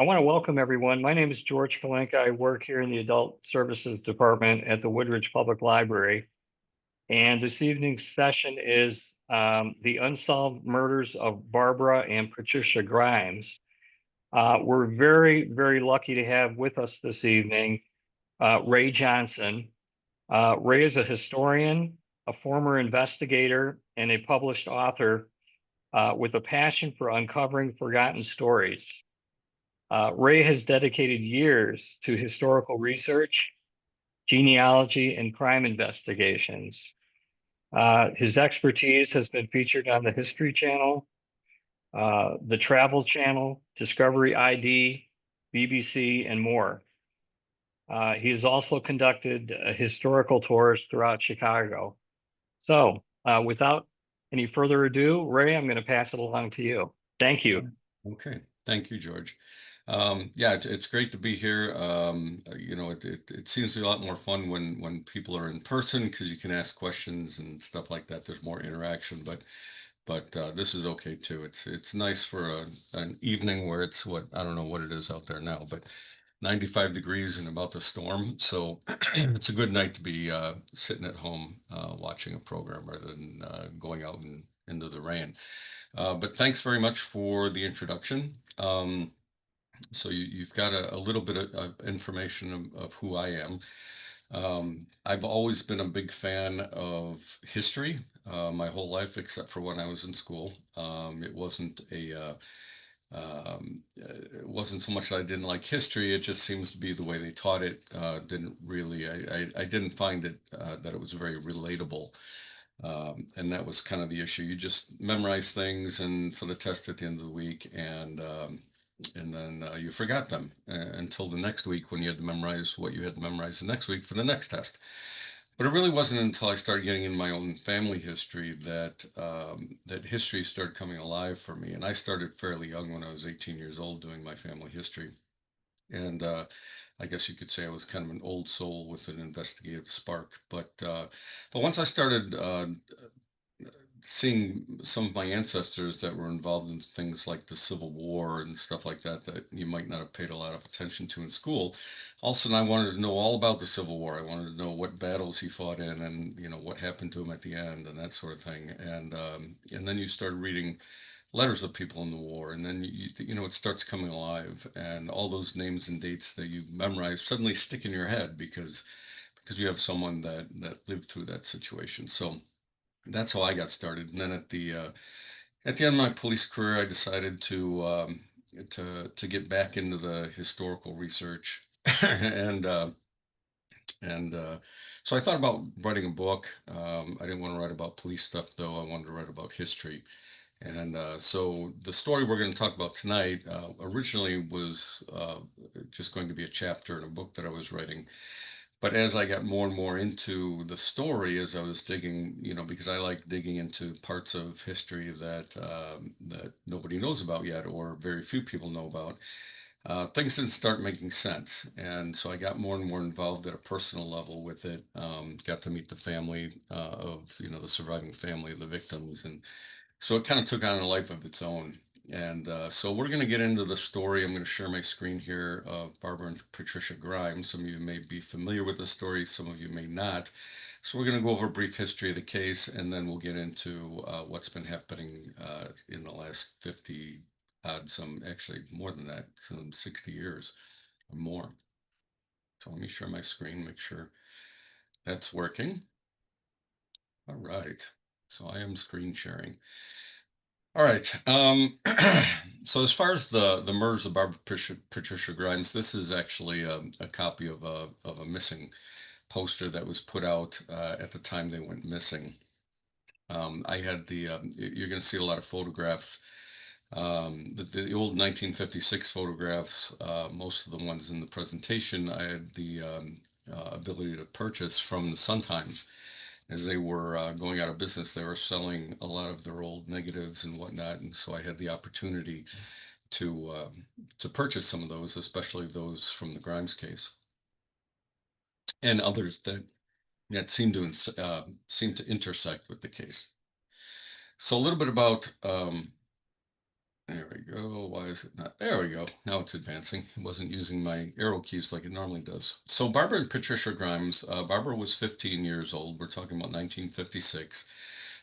I want to welcome everyone. My name is George Kalenka. I work here in the Adult Services Department at the Woodridge Public Library. And this evening's session is the Unsolved Murders of Barbara and Patricia Grimes. We're very, very lucky to have with us this evening Ray Johnson. Ray is a historian, a former investigator, and a published author with a passion for uncovering forgotten stories. Ray has dedicated years to historical research, genealogy, and crime investigations. His expertise has been featured on the History Channel, the Travel Channel, Discovery ID, BBC, and more. He has also conducted historical tours throughout Chicago. So, without any further ado, Ray, I'm going to pass it along to you. Thank you. Okay, thank you, George. Yeah, it's great to be here. It seems to be a lot more fun when people are in person because you can ask questions and stuff like that. There's more interaction, but this is okay too. It's nice for an evening where it's what I don't know what it is out there now, but 95 degrees and about to storm. So it's a good night to be sitting at home watching a program rather than going out into the rain. But thanks very much for the introduction. So you've got a little bit of information of who I am. I've always been a big fan of history my whole life, except for when I was in school. It wasn't so much that I didn't like history. It just seems to be the way they taught it. Didn't really. I didn't find it that it was very relatable. And that was kind of the issue. You just memorize things and for the test at the end of the week, and then you forgot them until the next week when you had to memorize what you had to memorize the next week for the next test. But it really wasn't until I started getting in my own family history that history started coming alive for me. And I started fairly young when I was 18 years old doing my family history. And I guess you could say I was kind of an old soul with an investigative spark. But once I started seeing some of my ancestors that were involved in things like the Civil War and stuff like that that you might not have paid a lot of attention to in school. All of a sudden, I wanted to know all about the Civil War. I wanted to know what battles he fought in and what happened to him at the end and that sort of thing. And then you start reading letters of people in the war, and then it starts coming alive, and all those names and dates that you memorize suddenly stick in your head because you have someone that lived through that situation. So that's how I got started. And then at the end of my police career, I decided to get back into the historical research, and uh, and so I thought about writing a book. I didn't want to write about police stuff though. I wanted to write about history. And so the story we're going to talk about tonight originally was just going to be a chapter in a book that I was writing. But as I got more and more into the story, as I was digging, because I like digging into parts of history that nobody knows about yet, or very few people know about, things didn't start making sense. And so I got more and more involved at a personal level with it. Got to meet the family of, the surviving family of the victims, and so it kind of took on a life of its own. And so we're going to get into the story. I'm going to share my screen here of Barbara and Patricia Grimes. Some of you may be familiar with the story, some of you may not. So we're going to go over a brief history of the case, and then we'll get into what's been happening in the last 50, some actually more than that, some 60 years or more. So let me share my screen, make sure that's working. All right. So I am screen sharing. All right. So as far as the murders of Barbara Patricia Grimes, this is actually a copy of a missing poster that was put out at the time they went missing. I had you're going to see a lot of photographs. The old 1956 photographs, most of the ones in the presentation, I had the ability to purchase from the Sun-Times as they were going out of business. They were selling a lot of their old negatives and whatnot, and so I had the opportunity to purchase some of those, especially those from the Grimes case, and others that seem to intersect with the case. So a little bit about There we go. Why is it not? There we go. Now it's advancing. It wasn't using my arrow keys like it normally does. So Barbara and Patricia Grimes, Barbara was 15 years old. We're talking about 1956.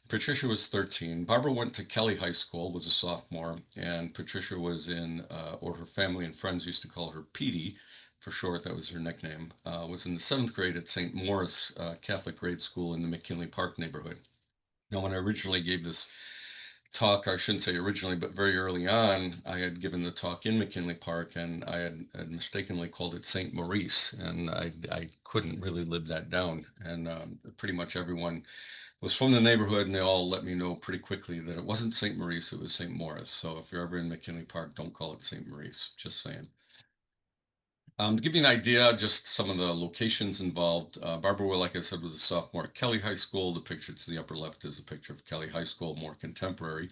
Patricia was 13. Barbara went to Kelly High School, was a sophomore, and Patricia was in, or her family and friends used to call her Petey for short, that was her nickname, was in the seventh grade at St. Morris Catholic Grade School in the McKinley Park neighborhood. Now, when I originally gave this talk, I shouldn't say originally, but very early on, I had given the talk in McKinley Park and had mistakenly called it St. Maurice, and I couldn't really live that down. And pretty much everyone was from the neighborhood, and they all let me know pretty quickly that it wasn't St. Maurice, it was St. Morris. So if you're ever in McKinley Park, don't call it St. Maurice, just saying. To give you an idea, just some of the locations involved, Barbara, like I said, was a sophomore at Kelly High School. The picture to the upper left is a picture of Kelly High School, more contemporary.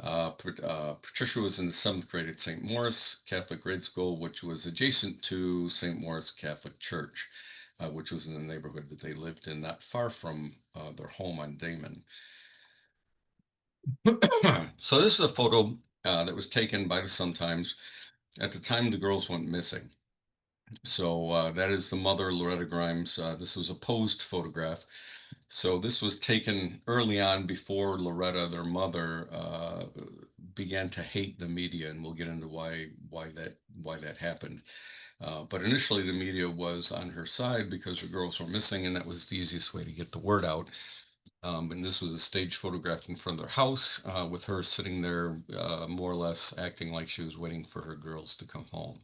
Patricia was in the seventh grade at St. Morris Catholic Grade School, which was adjacent to St. Morris Catholic Church, which was in the neighborhood that they lived in, not far from their home on Damon. So this is a photo that was taken by the Sun-Times at the time the girls went missing. So that is the mother, Loretta Grimes. This was a posed photograph. So this was taken early on before Loretta, their mother, began to hate the media, and we'll get into why that happened. But initially, the media was on her side because her girls were missing, and that was the easiest way to get the word out. And this was a stage photograph in front of their house with her sitting there, more or less acting like she was waiting for her girls to come home.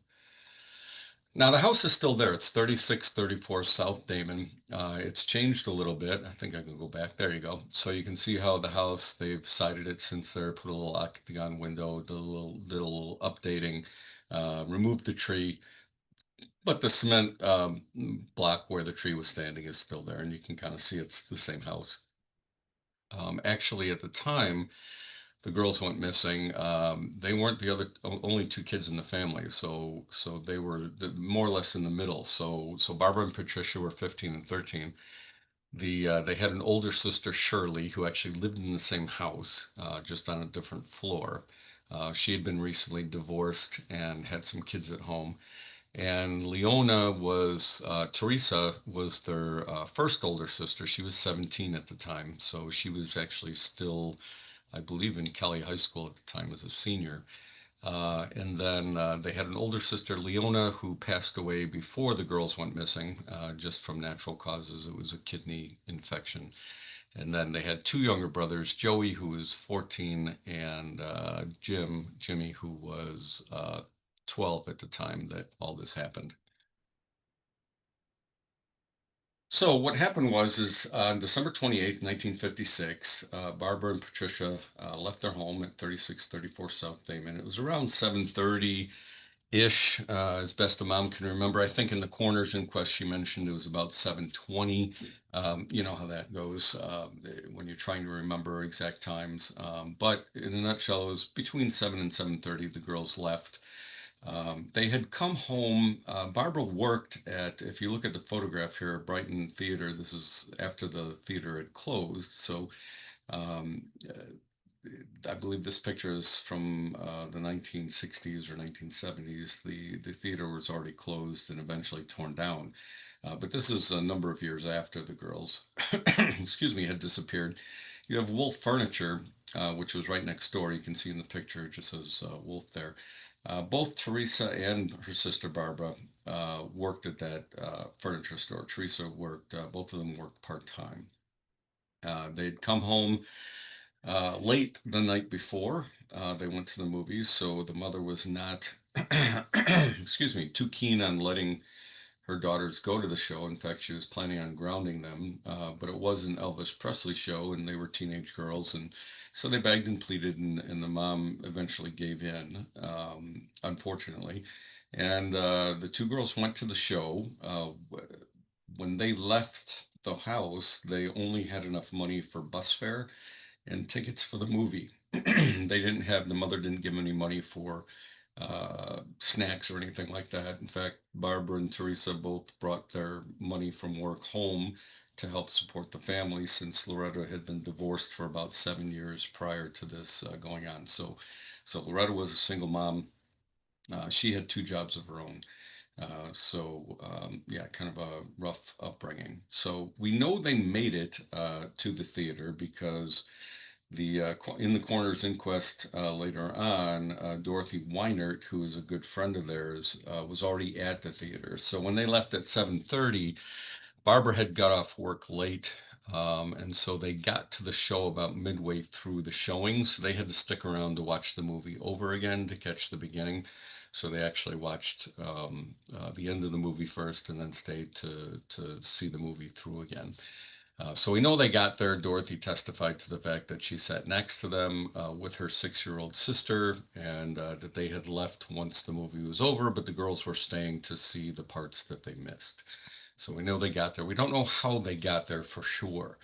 Now the house is still there. It's 3634 South Damon. It's changed a little bit. I think I can go back. There you go. So you can see how the house, they've sided it since there, put a little octagon window, the little updating, removed the tree, but the cement block where the tree was standing is still there, and you can kind of see it's the same house. Actually, at the time, the girls went missing. They weren't the only two kids in the family, so they were more or less in the middle. So Barbara and Patricia were 15 and 13. They had an older sister, Shirley, who actually lived in the same house, just on a different floor. She had been recently divorced and had some kids at home. And Leona was, Teresa was their first older sister. She was 17 at the time, so she was actually still, I believe, in Kelly High School at the time as a senior. And then they had an older sister, Leona, who passed away before the girls went missing, just from natural causes. It was a kidney infection. And then they had two younger brothers, Joey, who was 14, and Jimmy, who was 12 at the time that all this happened. So what happened is on December 28th, 1956, Barbara and Patricia left their home at 3634 South Damon. It was around 7:30-ish, as best a mom can remember. I think in the coroner's inquest she mentioned it was about 7:20. You know how that goes when you're trying to remember exact times. But in a nutshell, it was between 7 and 7:30 the girls left. They had come home. Barbara worked at, if you look at the photograph here, Brighton Theater. This is after the theater had closed. So um, I believe this picture is from the 1960s or 1970s. The theater was already closed and eventually torn down. But this is a number of years after the girls, excuse me, had disappeared. You have Wolf Furniture, which was right next door. You can see in the picture, it just says Wolf there. Both Teresa and her sister Barbara worked at that furniture store. Teresa worked, both of them worked part-time. They'd come home late the night before. They went to the movies, so the mother was not, excuse me, too keen on letting her daughters go to the show. In fact, she was planning on grounding them, but it was an Elvis Presley show, and they were teenage girls, and so they begged and pleaded, and the mom eventually gave in, unfortunately. And the two girls went to the show. When they left the house, they only had enough money for bus fare and tickets for the movie. The mother didn't give any money for snacks or anything like that. In fact, Barbara and Teresa both brought their money from work home to help support the family since Loretta had been divorced for about 7 years prior to this going on. So Loretta was a single mom. She had two jobs of her own. Yeah, kind of a rough upbringing. So we know they made it to the theater because in the coroner's inquest later on, Dorothy Weinert, who is a good friend of theirs, was already at the theater. So when they left at 7:30, Barbara had got off work late, and so they got to the show about midway through the showings. They had to stick around to watch the movie over again to catch the beginning. So they actually watched the end of the movie first and then stayed to see the movie through again. So we know they got there. Dorothy testified to the fact that she sat next to them with her 6-year-old sister and that they had left once the movie was over, but the girls were staying to see the parts that they missed. So we know they got there. We don't know how they got there for sure.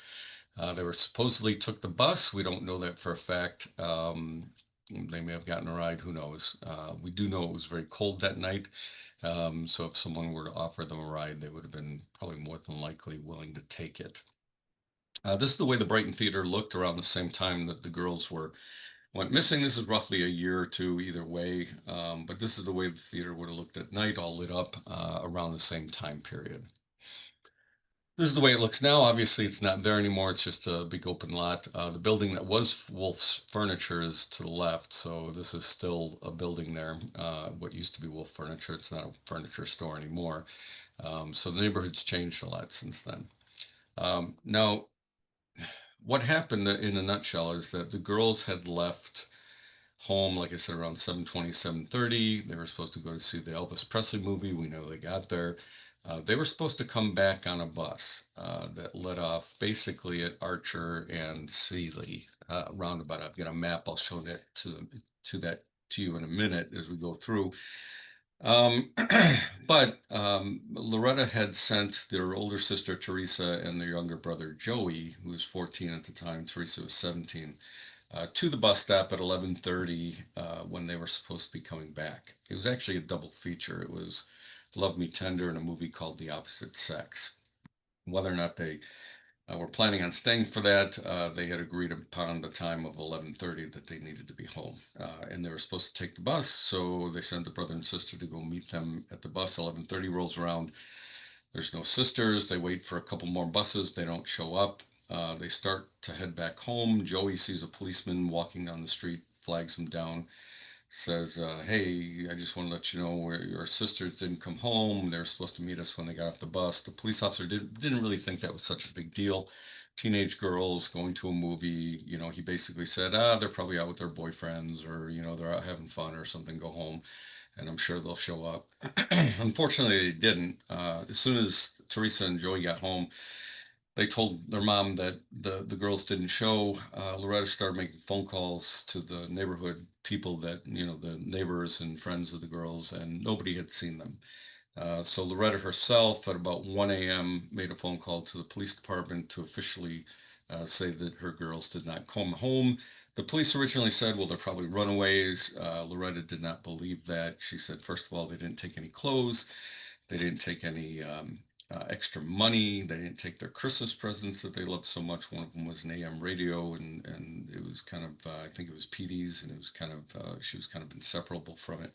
They were supposedly took the bus. We don't know that for a fact. They may have gotten a ride. Who knows? We do know it was very cold that night. So if someone were to offer them a ride, they would have been probably more than likely willing to take it. This is the way the Brighton Theater looked around the same time that the girls went missing. This is roughly a year or two either way, but this is the way the theater would have looked at night, all lit up around the same time period. This is the way it looks now. Obviously, it's not there anymore. It's just a big open lot. The building that was Wolf's Furniture is to the left, so this is still a building there. What used to be Wolf Furniture, it's not a furniture store anymore. So the neighborhood's changed a lot since then. Now, what happened in a nutshell is that the girls had left home, like I said, around 7:20, 7:30. They were supposed to go to see the Elvis Presley movie. We know they got there. They were supposed to come back on a bus that led off basically at Archer and Sealy roundabout. I've got a map. I'll show that to you in a minute as we go through. Um, but Loretta had sent their older sister Teresa and their younger brother Joey, who was 14 at the time. Teresa was 17 to the bus stop at 11:30 when they were supposed to be coming back. It was actually a double feature. It was Love Me Tender and a movie called The Opposite Sex. Whether or not they were planning on staying for that, they had agreed upon the time of 11:30 that they needed to be home. And they were supposed to take the bus, so they sent the brother and sister to go meet them at the bus. 11:30 rolls around. There's no sisters. They wait for a couple more buses. They don't show up. They start to head back home. Joey sees a policeman walking down the street, flags him down, says, "Hey, I just want to let you know where your sisters didn't come home. They were supposed to meet us when they got off the bus." The police officer didn't really think that was such a big deal. Teenage girls going to a movie, he basically said, they're probably out with their boyfriends or, they're out having fun or something, go home and I'm sure they'll show up. Unfortunately, they didn't. As soon as Teresa and Joey got home, they told their mom that the girls didn't show. Loretta started making phone calls to the neighborhood people that, the neighbors and friends of the girls, and nobody had seen them. So Loretta herself, at about 1 a.m., made a phone call to the police department to officially say that her girls did not come home. The police originally said, well, they're probably runaways. Loretta did not believe that. She said, first of all, they didn't take any clothes. They didn't take any extra money. They didn't take their Christmas presents that they loved so much. One of them was an AM radio, and it was kind of, I think it was PD's, and it was kind of, she was kind of inseparable from it.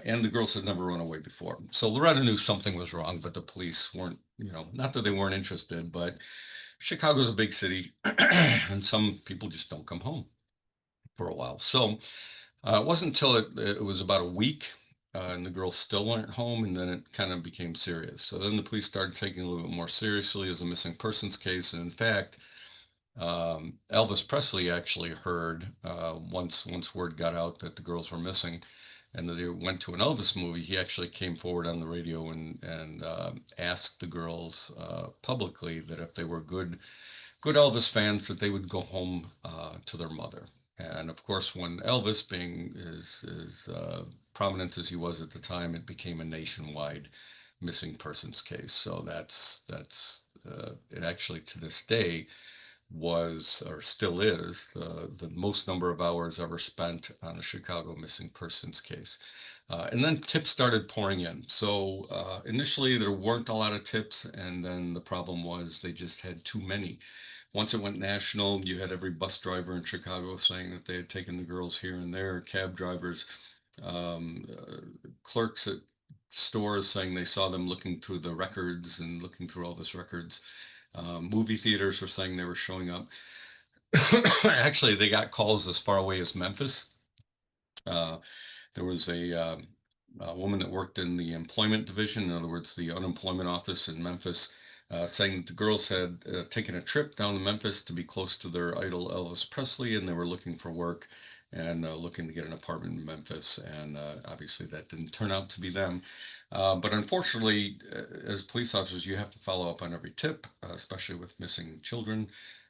And the girls had never run away before. So Loretta knew something was wrong, but the police weren't, not that they weren't interested, but Chicago's a big city, and some people just don't come home for a while. So it wasn't until it was about a week, and the girls still weren't home, and then it kind of became serious. So then the police started taking it a little bit more seriously as a missing persons case. And in fact, Elvis Presley actually heard once word got out that the girls were missing, and that they went to an Elvis movie. He actually came forward on the radio and asked the girls publicly that if they were good Elvis fans, that they would go home to their mother. And of course, when Elvis, being as prominent as he was at the time, it became a nationwide missing persons case. So that's it. Actually, to this day, was or still is the most number of hours ever spent on a Chicago missing persons case. And then tips started pouring in. So initially there weren't a lot of tips, and then the problem was they just had too many. Once it went national, you had every bus driver in Chicago saying that they had taken the girls here and there, cab drivers, clerks at stores saying they saw them looking through the records and looking through all this records. Movie theaters were saying they were showing up. Actually, they got calls as far away as Memphis. Uh, there was a woman that worked in the employment division, in other words, the unemployment office in Memphis, saying that the girls had taken a trip down to Memphis to be close to their idol Elvis Presley, and they were looking for work and looking to get an apartment in Memphis. And obviously, that didn't turn out to be them. But unfortunately, as police officers, you have to follow up on every tip, especially with missing children.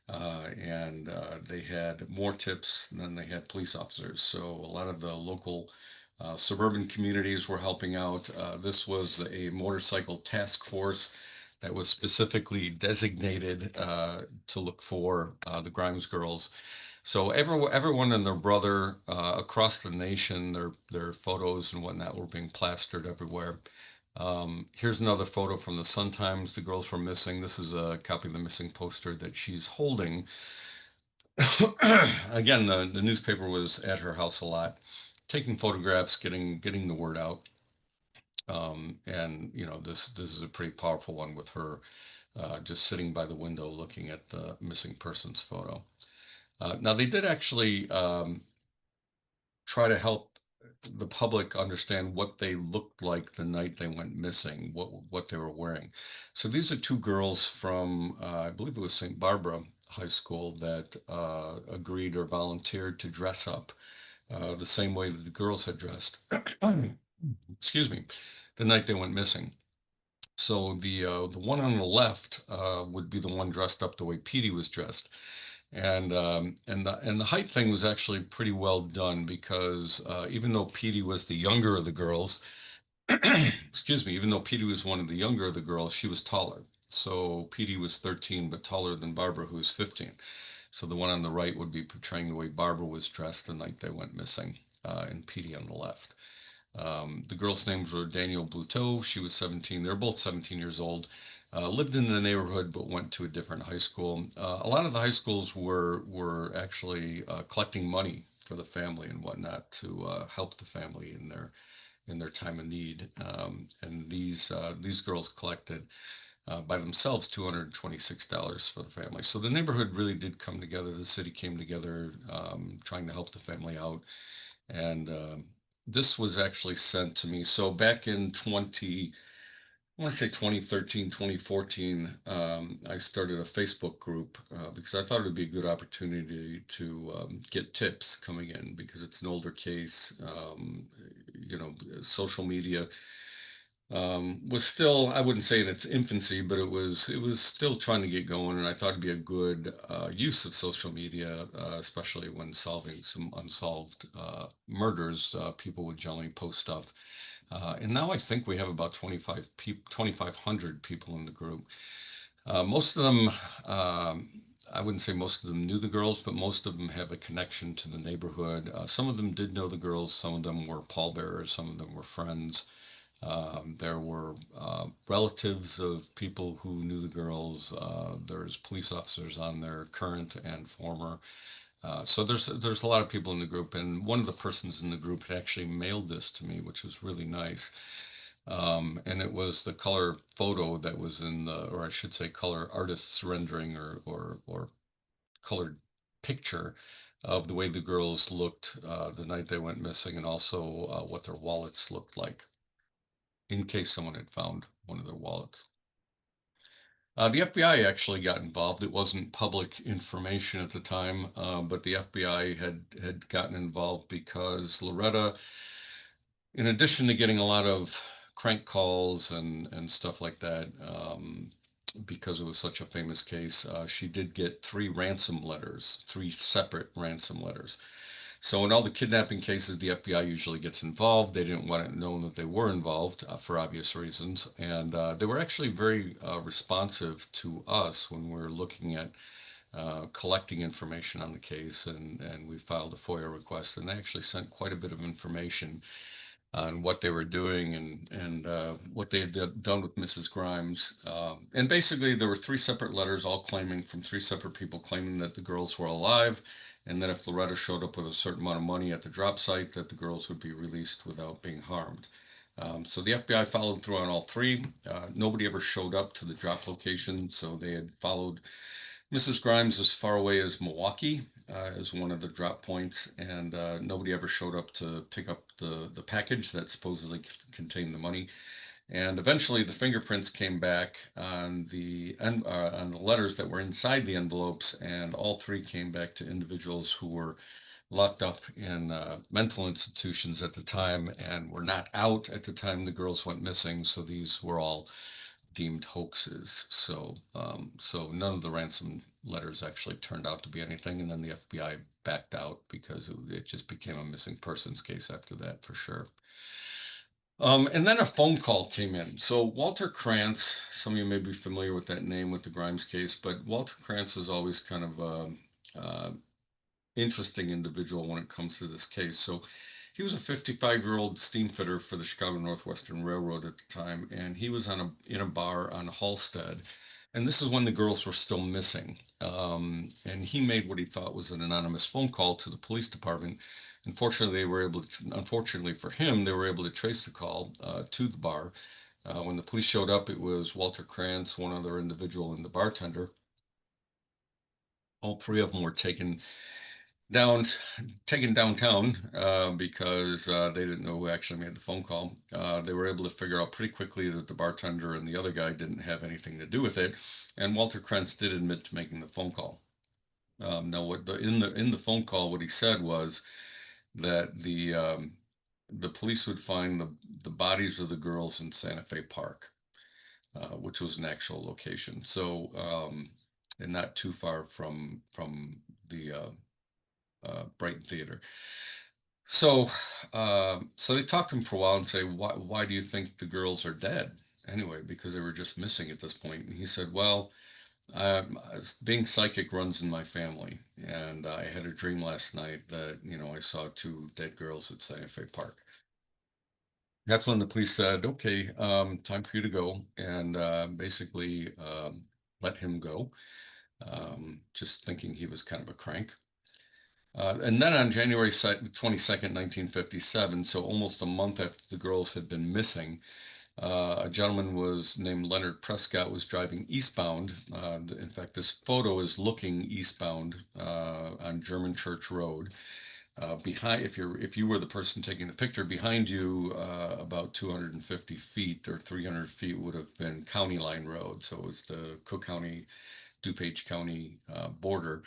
And they had more tips than they had police officers. So a lot of the local suburban communities were helping out. This was a motorcycle task force that was specifically designated to look for the Grimes girls. So everyone and their brother across the nation, their photos and whatnot were being plastered everywhere. Here's another photo from the Sun Times. The girls were missing. This is a copy of the missing poster that she's holding. Again, the newspaper was at her house a lot, taking photographs, getting the word out. And this is a pretty powerful one with her just sitting by the window looking at the missing persons photo. Now they did actually try to help the public understand what they looked like the night they went missing, what they were wearing. So these are two girls from I believe it was St. Barbara High School that agreed or volunteered to dress up the same way that the girls had dressed. Excuse me, the night they went missing. So the one on the left would be the one dressed up the way Petey was dressed, and the height thing was actually pretty well done because even though Petey was the younger of the girls, excuse me, even though Petey was one of the younger of the girls, she was taller. So Petey was 13, but taller than Barbara, who was 15. So the one on the right would be portraying the way Barbara was dressed the night they went missing, and Petey on the left. The girls' names were Daniel Bluteau. She was 17. They're both 17 years old. Lived in the neighborhood, but went to a different high school. A lot of the high schools were actually collecting money for the family and whatnot to help the family in their time of need. And these girls collected by themselves $226 for the family. So the neighborhood really did come together. The city came together, trying to help the family out. And this was actually sent to me. So back in I want to say 2013, 2014, I started a Facebook group because I thought it would be a good opportunity to get tips coming in because it's an older case. Social media was still, I wouldn't say in its infancy, but it was still trying to get going, and I thought it'd be a good use of social media, especially when solving some unsolved murders. People would generally post stuff, and now I think we have about 2,500 people in the group. Most of them, I wouldn't say most of them knew the girls, but most of them have a connection to the neighborhood. Some of them did know the girls. Some of them were pallbearers. Some of them were friends. There were relatives of people who knew the girls. There's police officers on there, current and former. So there's a lot of people in the group, and one of the persons in the group had actually mailed this to me, which was really nice. And it was the color photo that was in the, or I should say, color artist's rendering or colored picture of the way the girls looked the night they went missing, and also what their wallets looked like in case someone had found one of their wallets. The FBI actually got involved. It wasn't public information at the time, but the FBI had gotten involved because Loretta, in addition to getting a lot of crank calls and stuff like that, because it was such a famous case, she did get three separate ransom letters. So in all the kidnapping cases, the FBI usually gets involved. They didn't want it known that they were involved for obvious reasons. And they were actually very responsive to us when we were looking at collecting information on the case. And we filed a FOIA request, and they actually sent quite a bit of information on what they were doing and what they had done with Mrs. Grimes. And basically, there were three separate letters, all claiming from three separate people claiming that the girls were alive, and that if Loretta showed up with a certain amount of money at the drop site, that the girls would be released without being harmed. So the FBI followed through on all three. Nobody ever showed up to the drop location, so they had followed Mrs. Grimes as far away as Milwaukee as one of the drop points, and nobody ever showed up to pick up the package that supposedly contained the money. And eventually, the fingerprints came back on the letters that were inside the envelopes, and all three came back to individuals who were locked up in mental institutions at the time and were not out at the time the girls went missing. So these were all deemed hoaxes. So none of the ransom letters actually turned out to be anything, and then the FBI backed out because it just became a missing persons case after that for sure. And then a phone call came in. So Walter Krantz, some of you may be familiar with that name with the Grimes case, but Walter Krantz is always kind of interesting individual when it comes to this case. So he was a 55-year-old steam fitter for the Chicago Northwestern Railroad at the time, and he was in a bar on Halstead. And this is when the girls were still missing. And he made what he thought was an anonymous phone call to the police department. Unfortunately for him, they were able to trace the call to the bar. When the police showed up, it was Walter Krantz, one other individual, and the bartender. All three of them were down taken downtown because they didn't know who actually made the phone call. They were able to figure out pretty quickly that the bartender and the other guy didn't have anything to do with it, and Walter Krantz did admit to making the phone call. Now, in the phone call, what he said was that the police would find the bodies of the girls in Santa Fe Park, which was an actual location. So, and not too far from the Brighton Theater. So, so they talked to him for a while and say, why do you think the girls are dead? Anyway, because they were just missing at this point. And he said, well, being psychic runs in my family. And I had a dream last night that, I saw two dead girls at Santa Fe Park. That's when the police said, okay, time for you to go. And basically let him go, just thinking he was kind of a crank. And then on January 22nd, 1957, so almost a month after the girls had been missing, a gentleman was named Leonard Prescott was driving eastbound. In fact, this photo is looking eastbound on German Church Road. If you were the person taking the picture, behind you, about 250 feet or 300 feet would have been County Line Road. So it was the Cook County, DuPage County border.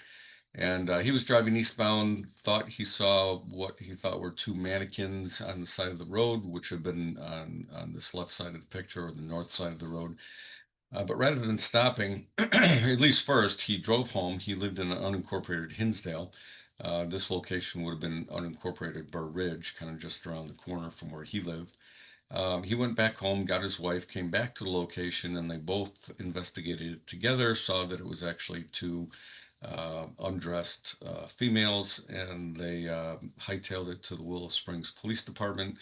And he was driving eastbound, thought he saw what he thought were two mannequins on the side of the road, which had been on this left side of the picture or the north side of the road. But rather than stopping, at least first, he drove home. He lived in an unincorporated Hinsdale. This location would have been unincorporated Burr Ridge, kind of just around the corner from where he lived. He went back home, got his wife, came back to the location, and they both investigated it together, saw that it was actually two undressed females, and they hightailed it to the Willow Springs Police Department.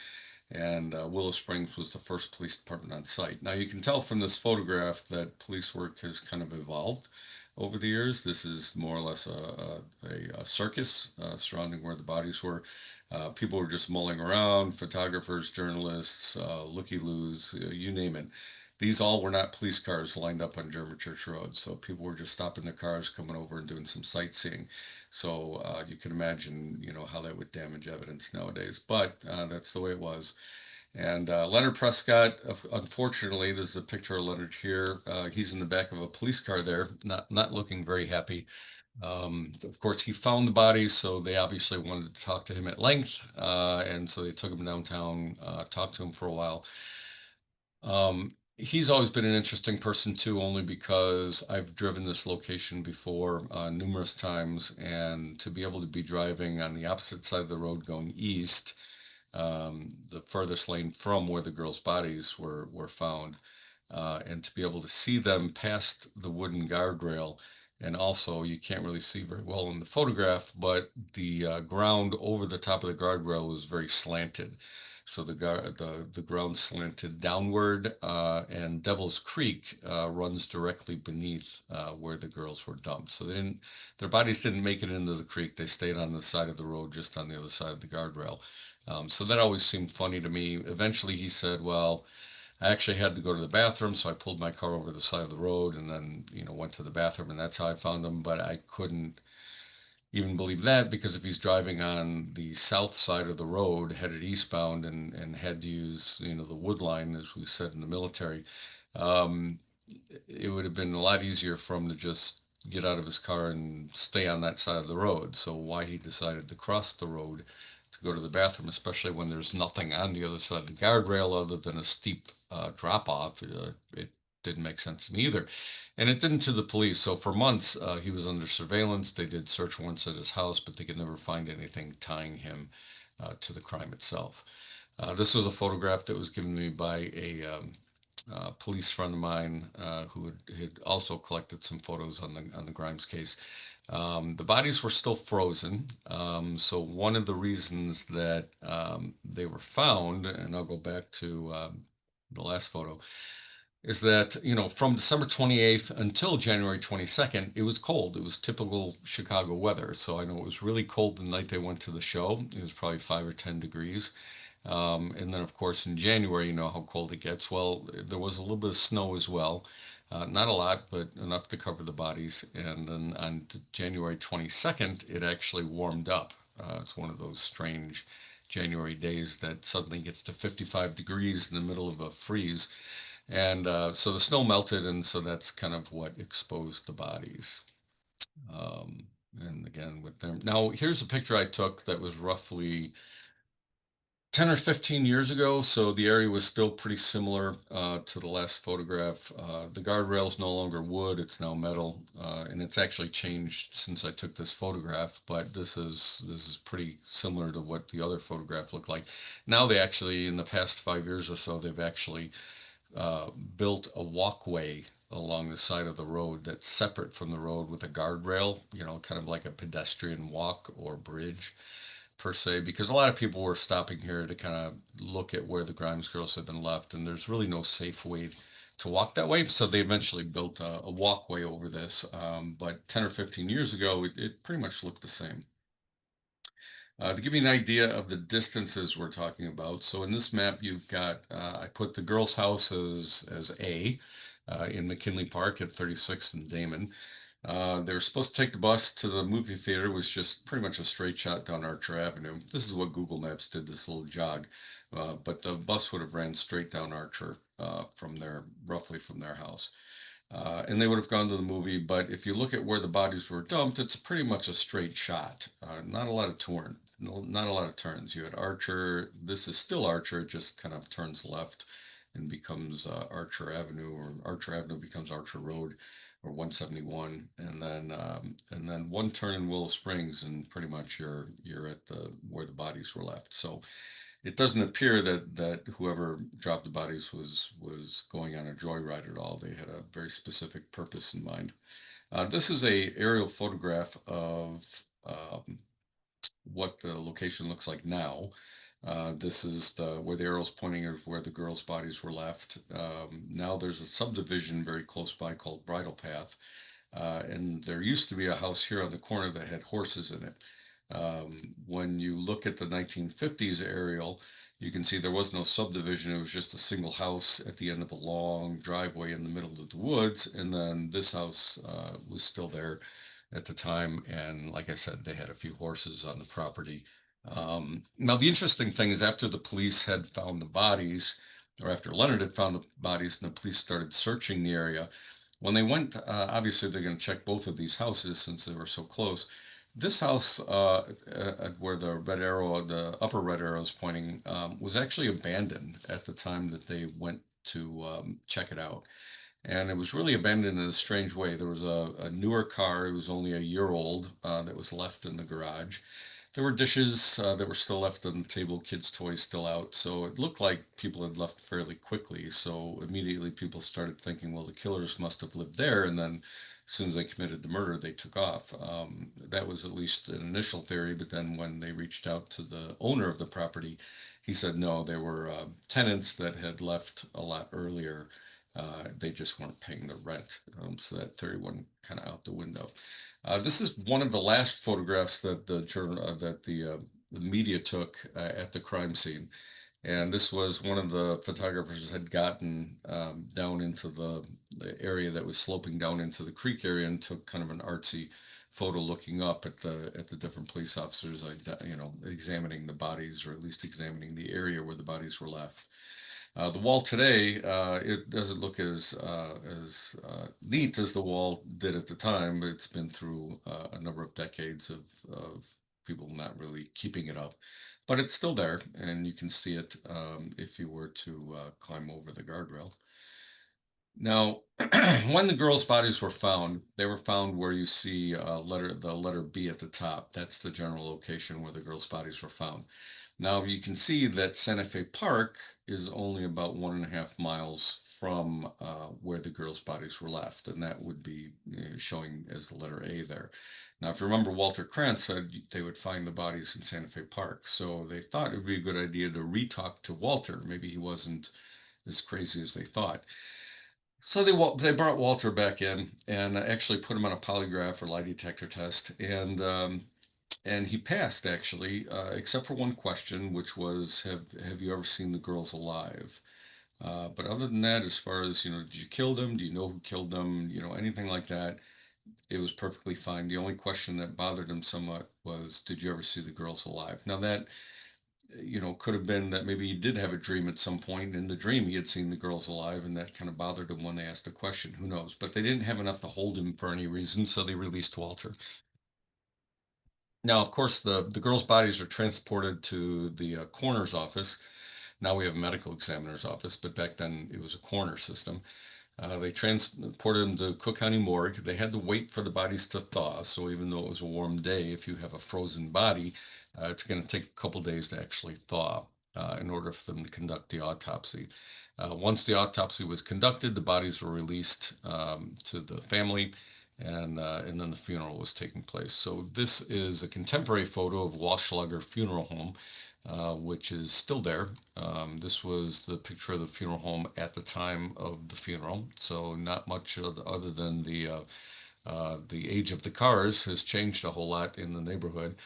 And Willow Springs was the first police department on site. Now you can tell from this photograph that police work has kind of evolved over the years. This is more or less a circus surrounding where the bodies were. People were just mulling around, photographers, journalists, looky-loos, you name it. These all were not police cars lined up on German Church Road, so people were just stopping their cars, coming over and doing some sightseeing. So you can imagine, how that would damage evidence nowadays. But that's the way it was. And Leonard Prescott, unfortunately, there's a picture of Leonard here. He's in the back of a police car there, not looking very happy. Of course, he found the bodies, so they obviously wanted to talk to him at length, and so they took him downtown, talked to him for a while. He's always been an interesting person too, only because I've driven this location before numerous times, and to be able to be driving on the opposite side of the road going east, the furthest lane from where the girls' bodies were found, and to be able to see them past the wooden guardrail. And also, you can't really see very well in the photograph, but the ground over the top of the guardrail was very slanted. So the ground slanted downward, and Devil's Creek runs directly beneath where the girls were dumped. So their bodies didn't make it into the creek. They stayed on the side of the road, just on the other side of the guardrail. So that always seemed funny to me. Eventually, he said, "Well, I actually had to go to the bathroom, so I pulled my car over to the side of the road, and then went to the bathroom, and that's how I found them." But I couldn't even believe that, because if he's driving on the south side of the road headed eastbound, and had to use the wood line, as we said in the military, um, it would have been a lot easier for him to just get out of his car and stay on that side of the road. So why he decided to cross the road to go to the bathroom, especially when there's nothing on the other side of the guardrail other than a steep drop off, it didn't make sense to me either. And it didn't to the police. So for months, he was under surveillance. They did search warrants at his house, but they could never find anything tying him to the crime itself. This was a photograph that was given me by a police friend of mine, who had also collected some photos on the Grimes case. The bodies were still frozen. So one of the reasons that they were found, and I'll go back to the last photo, is that, from December 28th until January 22nd, it was cold. It was typical Chicago weather. So I know it was really cold the night they went to the show. It was probably 5 or 10 degrees. And then, of course, in January, you know how cold it gets. Well, there was a little bit of snow as well. Not a lot, but enough to cover the bodies. And then on January 22nd, it actually warmed up. It's one of those strange January days that suddenly gets to 55 degrees in the middle of a freeze. And so the snow melted, and so that's kind of what exposed the bodies. Um, and again, with them. Now, here's a picture I took that was roughly 10 or 15 years ago, so the area was still pretty similar to the last photograph. The guardrail's no longer wood, it's now metal, and it's actually changed since I took this photograph, but this is pretty similar to what the other photograph looked like. Now they actually, in the past 5 years or so, they've actually built a walkway along the side of the road that's separate from the road with a guardrail, kind of like a pedestrian walk or bridge per se, because a lot of people were stopping here to kind of look at where the Grimes girls had been left, and there's really no safe way to walk that way. So they eventually built a walkway over this. But 10 or 15 years ago, it pretty much looked the same. To give you an idea of the distances we're talking about, so in this map, you've got, I put the girls' house as A, in McKinley Park at 36th and Damon. They were supposed to take the bus to the movie theater, it was just pretty much a straight shot down Archer Avenue. This is what Google Maps did, this little jog. But the bus would have ran straight down Archer from there, roughly from their house. And they would have gone to the movie. But if you look at where the bodies were dumped, it's pretty much a straight shot. Not a lot of turn, not a lot of turns. You had Archer. This is still Archer. It just kind of turns left and becomes Archer Avenue, or Archer Avenue becomes Archer Road, or 171, and then one turn in Willow Springs, and pretty much you're at the where the bodies were left. So it doesn't appear that whoever dropped the bodies was going on a joyride at all. They had a very specific purpose in mind. This is a aerial photograph of what the location looks like now. This is where the arrow's pointing is where the girls' bodies were left. Now there's a subdivision very close by called Bridle Path, and there used to be a house here on the corner that had horses in it. When you look at the 1950s aerial, you can see there was no subdivision. It was just a single house at the end of a long driveway in the middle of the woods. And then this house was still there at the time. And like I said, they had a few horses on the property. Now, the interesting thing is, after the police had found the bodies, or after Leonard had found the bodies and the police started searching the area, when they went, obviously they're going to check both of these houses since they were so close. This house, where the red arrow, the upper red arrow is pointing, was actually abandoned at the time that they went to check it out. And it was really abandoned in a strange way. There was a newer car, it was only a year old, that was left in the garage. There were dishes that were still left on the table, kids' toys still out. So it looked like people had left fairly quickly. So immediately people started thinking, well, the killers must have lived there and then as soon as they committed the murder, they took off. That was at least an initial theory, but then when they reached out to the owner of the property, he said no, they were tenants that had left a lot earlier. They just weren't paying the rent, so that theory went kind of out the window. This is one of the last photographs that the media took at the crime scene. And this was one of the photographers had gotten down into the area that was sloping down into the creek area and took kind of an artsy photo looking up at the different police officers, examining the bodies or at least examining the area where the bodies were left. The wall today, it doesn't look as neat as the wall did at the time, but it's been through a number of decades of people not really keeping it up. But it's still there, and you can see it if you were to climb over the guardrail. Now, when the girls' bodies were found, they were found where you see the letter B at the top. That's the general location where the girls' bodies were found. Now you can see that Santa Fe Park is only about 1.5 miles from where the girls' bodies were left, and that would be showing as the letter A there. Now, if you remember, Walter Krantz said they would find the bodies in Santa Fe Park, so they thought it would be a good idea to re-talk to Walter. Maybe he wasn't as crazy as they thought. So they brought Walter back in and actually put him on a polygraph or lie detector test, and he passed actually, except for one question, which was, have you ever seen the girls alive? But other than that, as far as did you kill them? Do you know who killed them? Anything like that, it was perfectly fine. The only question that bothered him somewhat was, did you ever see the girls alive? Now that could have been that maybe he did have a dream at some point. In the dream, he had seen the girls alive, and that kind of bothered him when they asked the question. Who knows? But they didn't have enough to hold him for any reason, so they released Walter. Now, of course, the girls' bodies are transported to the coroner's office. Now we have a medical examiner's office, but back then it was a coroner system. They transported them to Cook County Morgue. They had to wait for the bodies to thaw. So even though it was a warm day, if you have a frozen body, it's going to take a couple days to actually thaw in order for them to conduct the autopsy. Once the autopsy was conducted, the bodies were released to the family, and then the funeral was taking place. So this is a contemporary photo of Walschlager Funeral Home, which is still there. This was the picture of the funeral home at the time of the funeral. So not much other than the age of the cars has changed a whole lot in the neighborhood.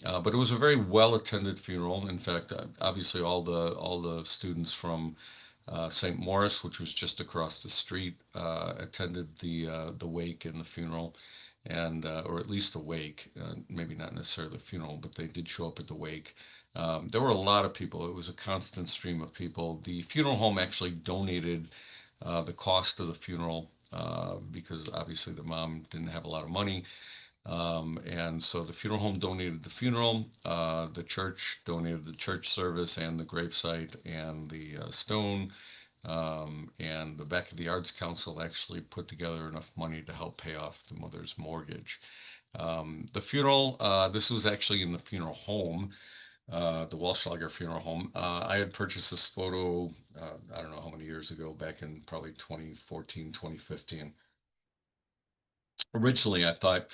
But it was a very well attended funeral. In fact, obviously all the students from St. Morris, which was just across the street, attended the wake and the funeral, and or at least the wake. Maybe not necessarily the funeral, but they did show up at the wake. There were a lot of people. It was a constant stream of people. The funeral home actually donated the cost of the funeral because obviously the mom didn't have a lot of money. And so the funeral home donated the funeral, the church donated the church service and the gravesite and the stone, and the back of the Arts Council actually put together enough money to help pay off the mother's mortgage. The funeral, this was actually in the funeral home, the Walschlager Funeral Home. I had purchased this photo, I don't know how many years ago, back in probably 2014, 2015. Originally, I thought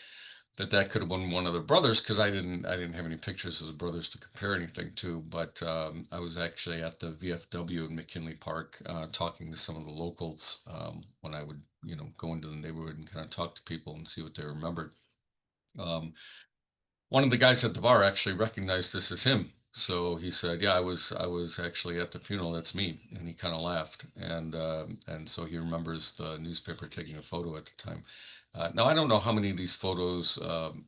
that could have been one of the brothers because I didn't have any pictures of the brothers to compare anything to. But I was actually at the VFW in McKinley Park talking to some of the locals when I would go into the neighborhood and kind of talk to people and see what they remembered. Um, One of the guys at the bar actually recognized this as him. So he said, "Yeah, I was actually at the funeral. That's me." And he kind of laughed, and so he remembers the newspaper taking a photo at the time. Now I don't know how many of these photos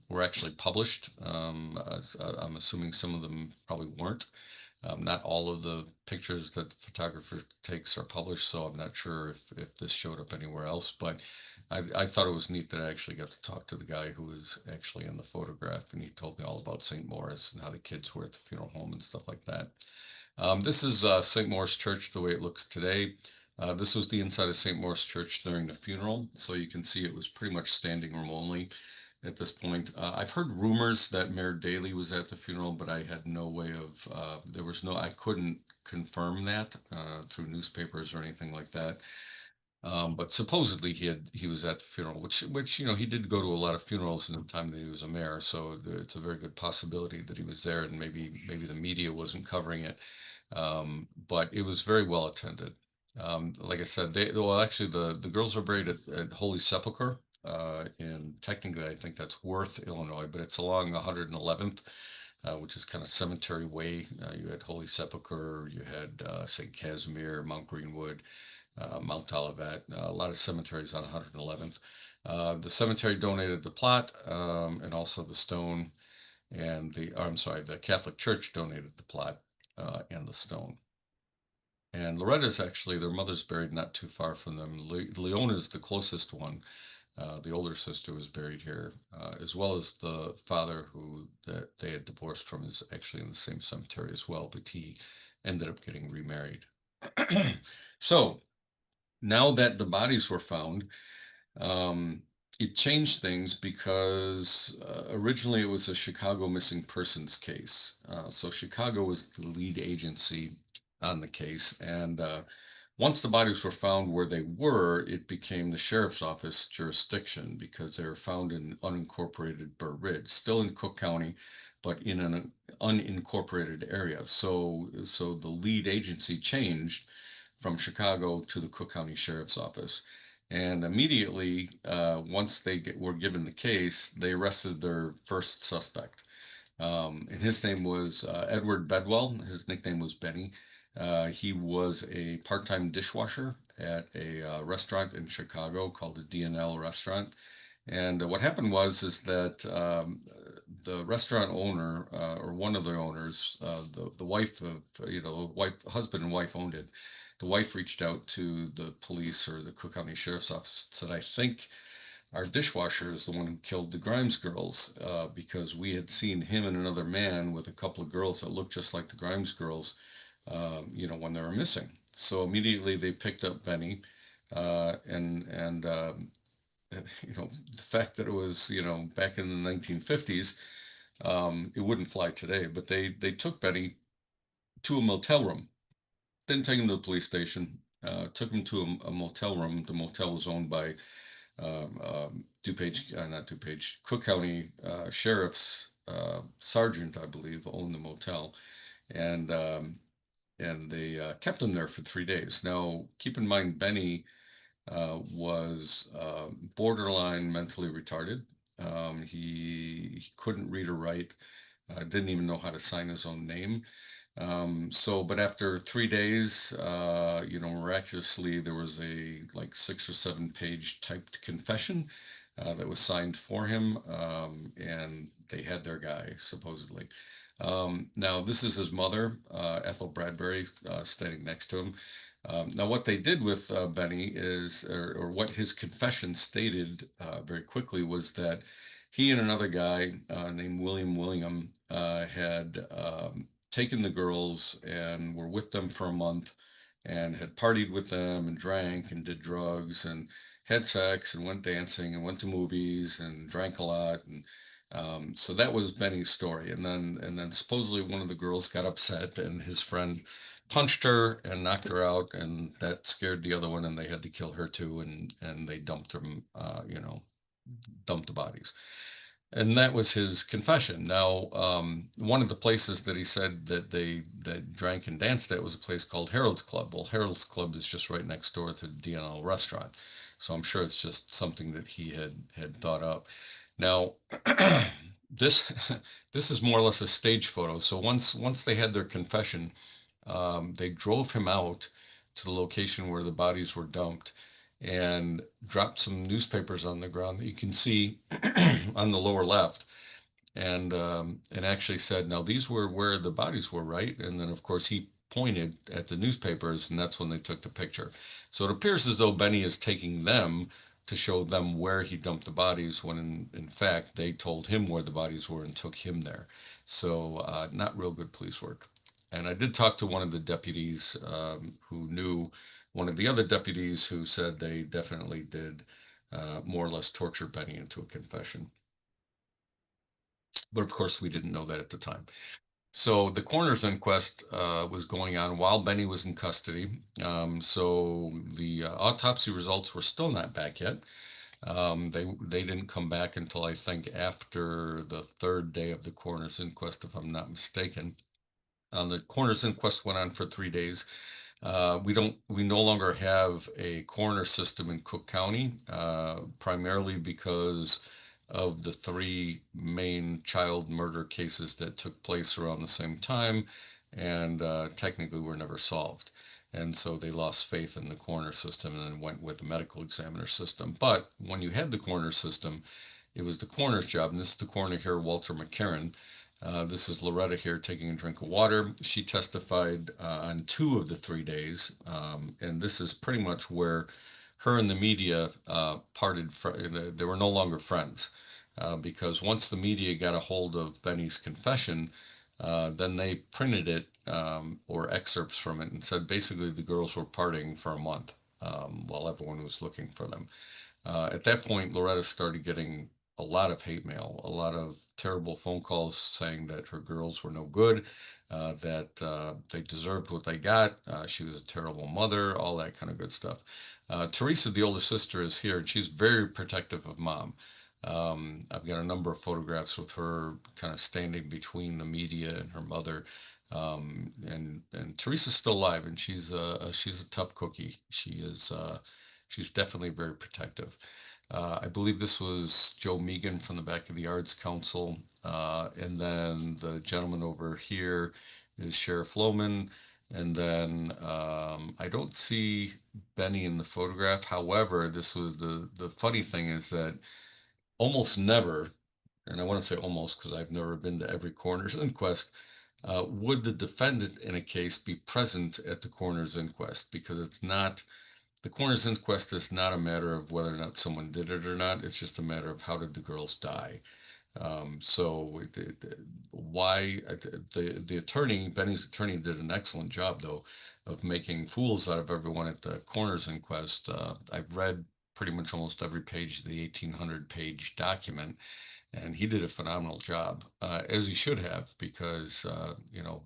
were actually published. I'm assuming some of them probably weren't. Not all of the pictures that the photographer takes are published, so I'm not sure if this showed up anywhere else. But I thought it was neat that I actually got to talk to the guy who was actually in the photograph, and he told me all about St. Maurice and how the kids were at the funeral home and stuff like that. This is St. Maurice Church the way it looks today. This was the inside of St. Maurice Church during the funeral, so you can see it was pretty much standing room only at this point. I've heard rumors that Mayor Daley was at the funeral, but I had no way of, I couldn't confirm that through newspapers or anything like that. But supposedly he was at the funeral, which he did go to a lot of funerals in the time that he was a mayor. So it's a very good possibility that he was there, and maybe the media wasn't covering it. But it was very well attended. Like I said, well, actually the girls were buried at Holy Sepulchre, and technically I think that's Worth, Illinois, but it's along 111th, which is kind of Cemetery Way. You had Holy Sepulchre, you had St. Casimir, Mount Greenwood, Mount Olivet, a lot of cemeteries on 111th. The cemetery donated the plot, and also the stone, and I'm sorry, the Catholic Church donated the plot and the stone. And Loretta's actually, their mother's buried not too far from them. Leona's the closest one. The older sister was buried here, as well as the father who that they had divorced from is actually in the same cemetery as well, but he ended up getting remarried. So now that the bodies were found, um, it changed things because originally it was a Chicago missing persons case. So Chicago was the lead agency on the case, and once the bodies were found where they were, it became the sheriff's office jurisdiction because they were found in unincorporated Burr Ridge, still in Cook County, but in an unincorporated area. So the lead agency changed from Chicago to the Cook County Sheriff's Office. And immediately, once were given the case, they arrested their first suspect. And his name was Edward Bedwell. His nickname was Benny. He was a part-time dishwasher at a restaurant in Chicago called the D&L restaurant. And what happened was is that the restaurant owner, or one of the owners, the wife of husband and wife owned it. The wife reached out to the police or the Cook County Sheriff's Office and said, "I think our dishwasher is the one who killed the Grimes girls because we had seen him and another man with a couple of girls that looked just like the Grimes girls, when they were missing." So immediately they picked up Benny, and the fact that it was back in the 1950s, it wouldn't fly today. But they took Benny to a motel room. Didn't take him to the police station. Took him to a motel room. The motel was owned by DuPage, not DuPage, Cook County Sheriff's sergeant, I believe, owned the motel, and they kept him there for 3 days. Now, keep in mind, Benny was borderline mentally retarded. He couldn't read or write, didn't even know how to sign his own name. But after 3 days, miraculously, there was a like 6 or 7 page typed confession that was signed for him, and they had their guy, supposedly. Now, this is his mother, Ethel Bradbury, standing next to him. Now, what they did with Benny or what his confession stated very quickly was that he and another guy named William had taken the girls and were with them for a month and had partied with them and drank and did drugs and had sex and went dancing and went to movies and drank a lot. And so that was Benny's story. And then supposedly one of the girls got upset and his friend punched her and knocked her out, and that scared the other one, and they had to kill her too. And they dumped them, dumped the bodies. And that was his confession. Now, one of the places that he said that they that drank and danced at was a place called Harold's Club. Well, Harold's Club is just right next door to the D&L restaurant, so I'm sure it's just something that he had thought up. Now, this this is more or less a stage photo. So once they had their confession, they drove him out to the location where the bodies were dumped and dropped some newspapers on the ground that you can see on the lower left, and actually said, "Now these were where the bodies were, right?" And then of course he pointed at the newspapers, and that's when they took the picture. So it appears as though Benny is taking them to show them where he dumped the bodies, when in fact they told him where the bodies were and took him there. So not real good police work. And I did talk to one of the deputies who knew one of the other deputies who said they definitely did more or less torture Benny into a confession. But of course, we didn't know that at the time. So the coroner's inquest was going on while Benny was in custody. So the autopsy results were still not back yet. They didn't come back until I think after the third day of the coroner's inquest, if I'm not mistaken. The coroner's inquest went on for 3 days. We no longer have a coroner system in Cook County, primarily because of the three main child murder cases that took place around the same time, and technically were never solved. And so they lost faith in the coroner system and then went with the medical examiner system. But when you had the coroner system, it was the coroner's job, and this is the coroner here, Walter McCarran. This is Loretta here taking a drink of water. She testified on 2 of the 3 days, and this is pretty much where her and the media parted. They were no longer friends because once the media got a hold of Benny's confession, then they printed it or excerpts from it and said basically the girls were partying for a month while everyone was looking for them. At that point, Loretta started getting a lot of hate mail, a lot of terrible phone calls saying that her girls were no good, that they deserved what they got. She was a terrible mother, all that kind of good stuff. Teresa, the older sister, is here, and she's very protective of mom. I've got a number of photographs with her kind of standing between the media and her mother. And Teresa's still alive, and she's a tough cookie. She's definitely very protective. I believe this was Joe Megan from the back of the Arts Council. And then the gentleman over here is Sheriff Lohman. And then I don't see Benny in the photograph. However, the funny thing is that almost never, and I want to say almost because I've never been to every coroner's inquest, would the defendant in a case be present at the coroner's inquest because the coroner's inquest is not a matter of whether or not someone did it or not. It's just a matter of how did the girls die. Why the attorney, Benny's attorney, did an excellent job though of making fools out of everyone at the coroner's inquest. I've read pretty much almost every page of the 1,800-page document, and he did a phenomenal job, as he should have, because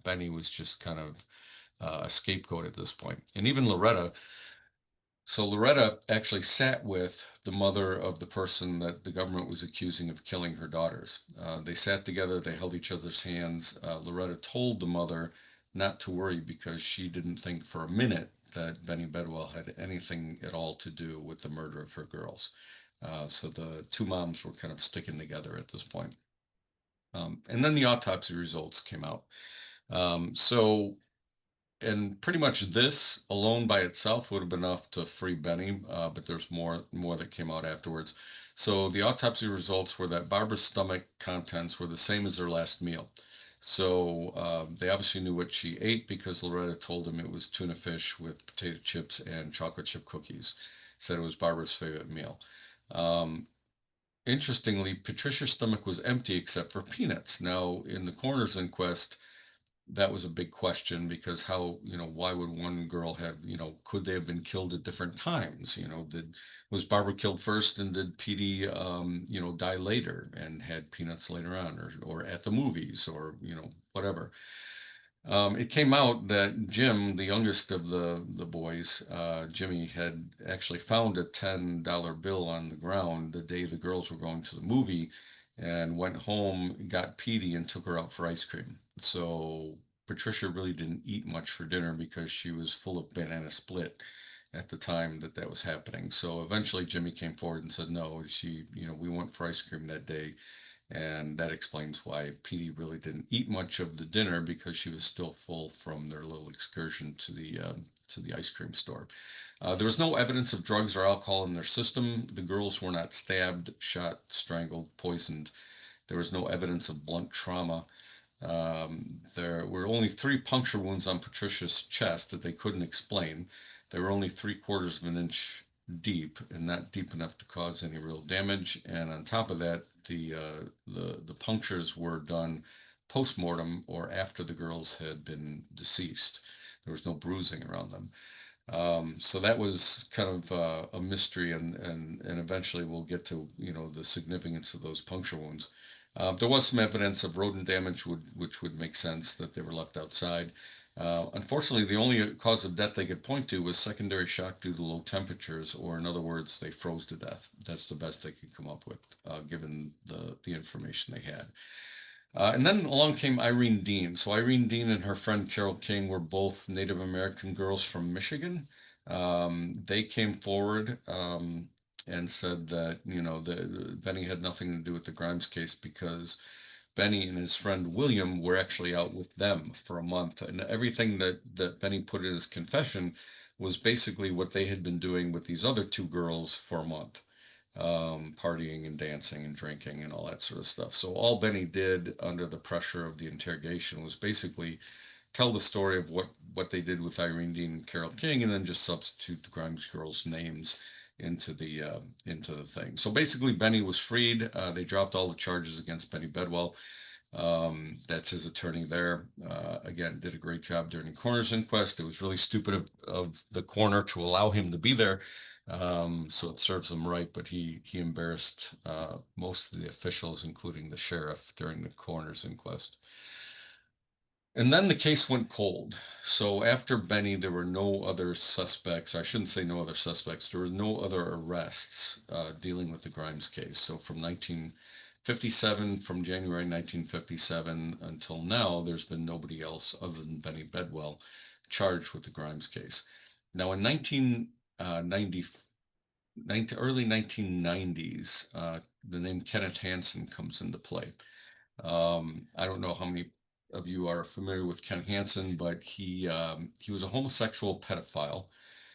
Benny was just kind of a scapegoat at this point, and even Loretta. So Loretta actually sat with the mother of the person that the government was accusing of killing her daughters. They sat together, they held each other's hands. Loretta told the mother not to worry because she didn't think for a minute that Benny Bedwell had anything at all to do with the murder of her girls. So the two moms were kind of sticking together at this point. And then the autopsy results came out. So and pretty much this alone by itself would have been enough to free Benny, but there's more that came out afterwards. So the autopsy results were that Barbara's stomach contents were the same as her last meal. So they obviously knew what she ate because Loretta told them it was tuna fish with potato chips and chocolate chip cookies. Said it was Barbara's favorite meal. Um, Interestingly, Patricia's stomach was empty except for peanuts. Now, in the coroner's inquest, that was a big question because why would one girl have, could they have been killed at different times? Was Barbara killed first and did Petey, die later and had peanuts later on or at the movies or, whatever. It came out that Jim, the youngest of the boys, Jimmy, had actually found a $10 bill on the ground the day the girls were going to the movie and went home, got Petey, and took her out for ice cream. So Patricia really didn't eat much for dinner because she was full of banana split at the time that was happening. So eventually Jimmy came forward and said, no, we went for ice cream that day, and that explains why Petey really didn't eat much of the dinner because she was still full from their little excursion to the ice cream store. There was no evidence of drugs or alcohol in their system. The girls were not stabbed, shot, strangled, poisoned. There was no evidence of blunt trauma. There were only 3 puncture wounds on Patricia's chest that they couldn't explain. They were only 3/4 of an inch deep and not deep enough to cause any real damage. And on top of that, the punctures were done post-mortem or after the girls had been deceased. There was no bruising around them. So that was kind of a mystery, and eventually we'll get to the significance of those puncture wounds. There was some evidence of rodent damage, which would make sense that they were left outside. Unfortunately, the only cause of death they could point to was secondary shock due to low temperatures, or in other words, they froze to death. That's the best they could come up with, given the information they had. And then along came Irene Dean. So Irene Dean and her friend Carol King were both Native American girls from Michigan. They came forward and said that, Benny had nothing to do with the Grimes case because Benny and his friend William were actually out with them for a month, and everything that Benny put in his confession was basically what they had been doing with these other two girls for a month, partying and dancing and drinking and all that sort of stuff. So all Benny did under the pressure of the interrogation was basically tell the story of what they did with Irene Dean and Carol King, and then just substitute the Grimes girls' names into the thing. So basically, Benny was freed. They dropped all the charges against Benny Bedwell. That's his attorney there. Again, did a great job during the coroner's inquest. It was really stupid of the coroner to allow him to be there. So it serves him right, but he embarrassed most of the officials, including the sheriff, during the coroner's inquest. And then the case went cold. So after Benny, there were no other suspects. I shouldn't say no other suspects. There were no other arrests dealing with the Grimes case. So from 1957, from January 1957 until now, there's been nobody else other than Benny Bedwell charged with the Grimes case. Now in 1990, early 1990s, the name Kenneth Hansen comes into play. I don't know how many of you are familiar with Ken Hansen, but he was a homosexual pedophile.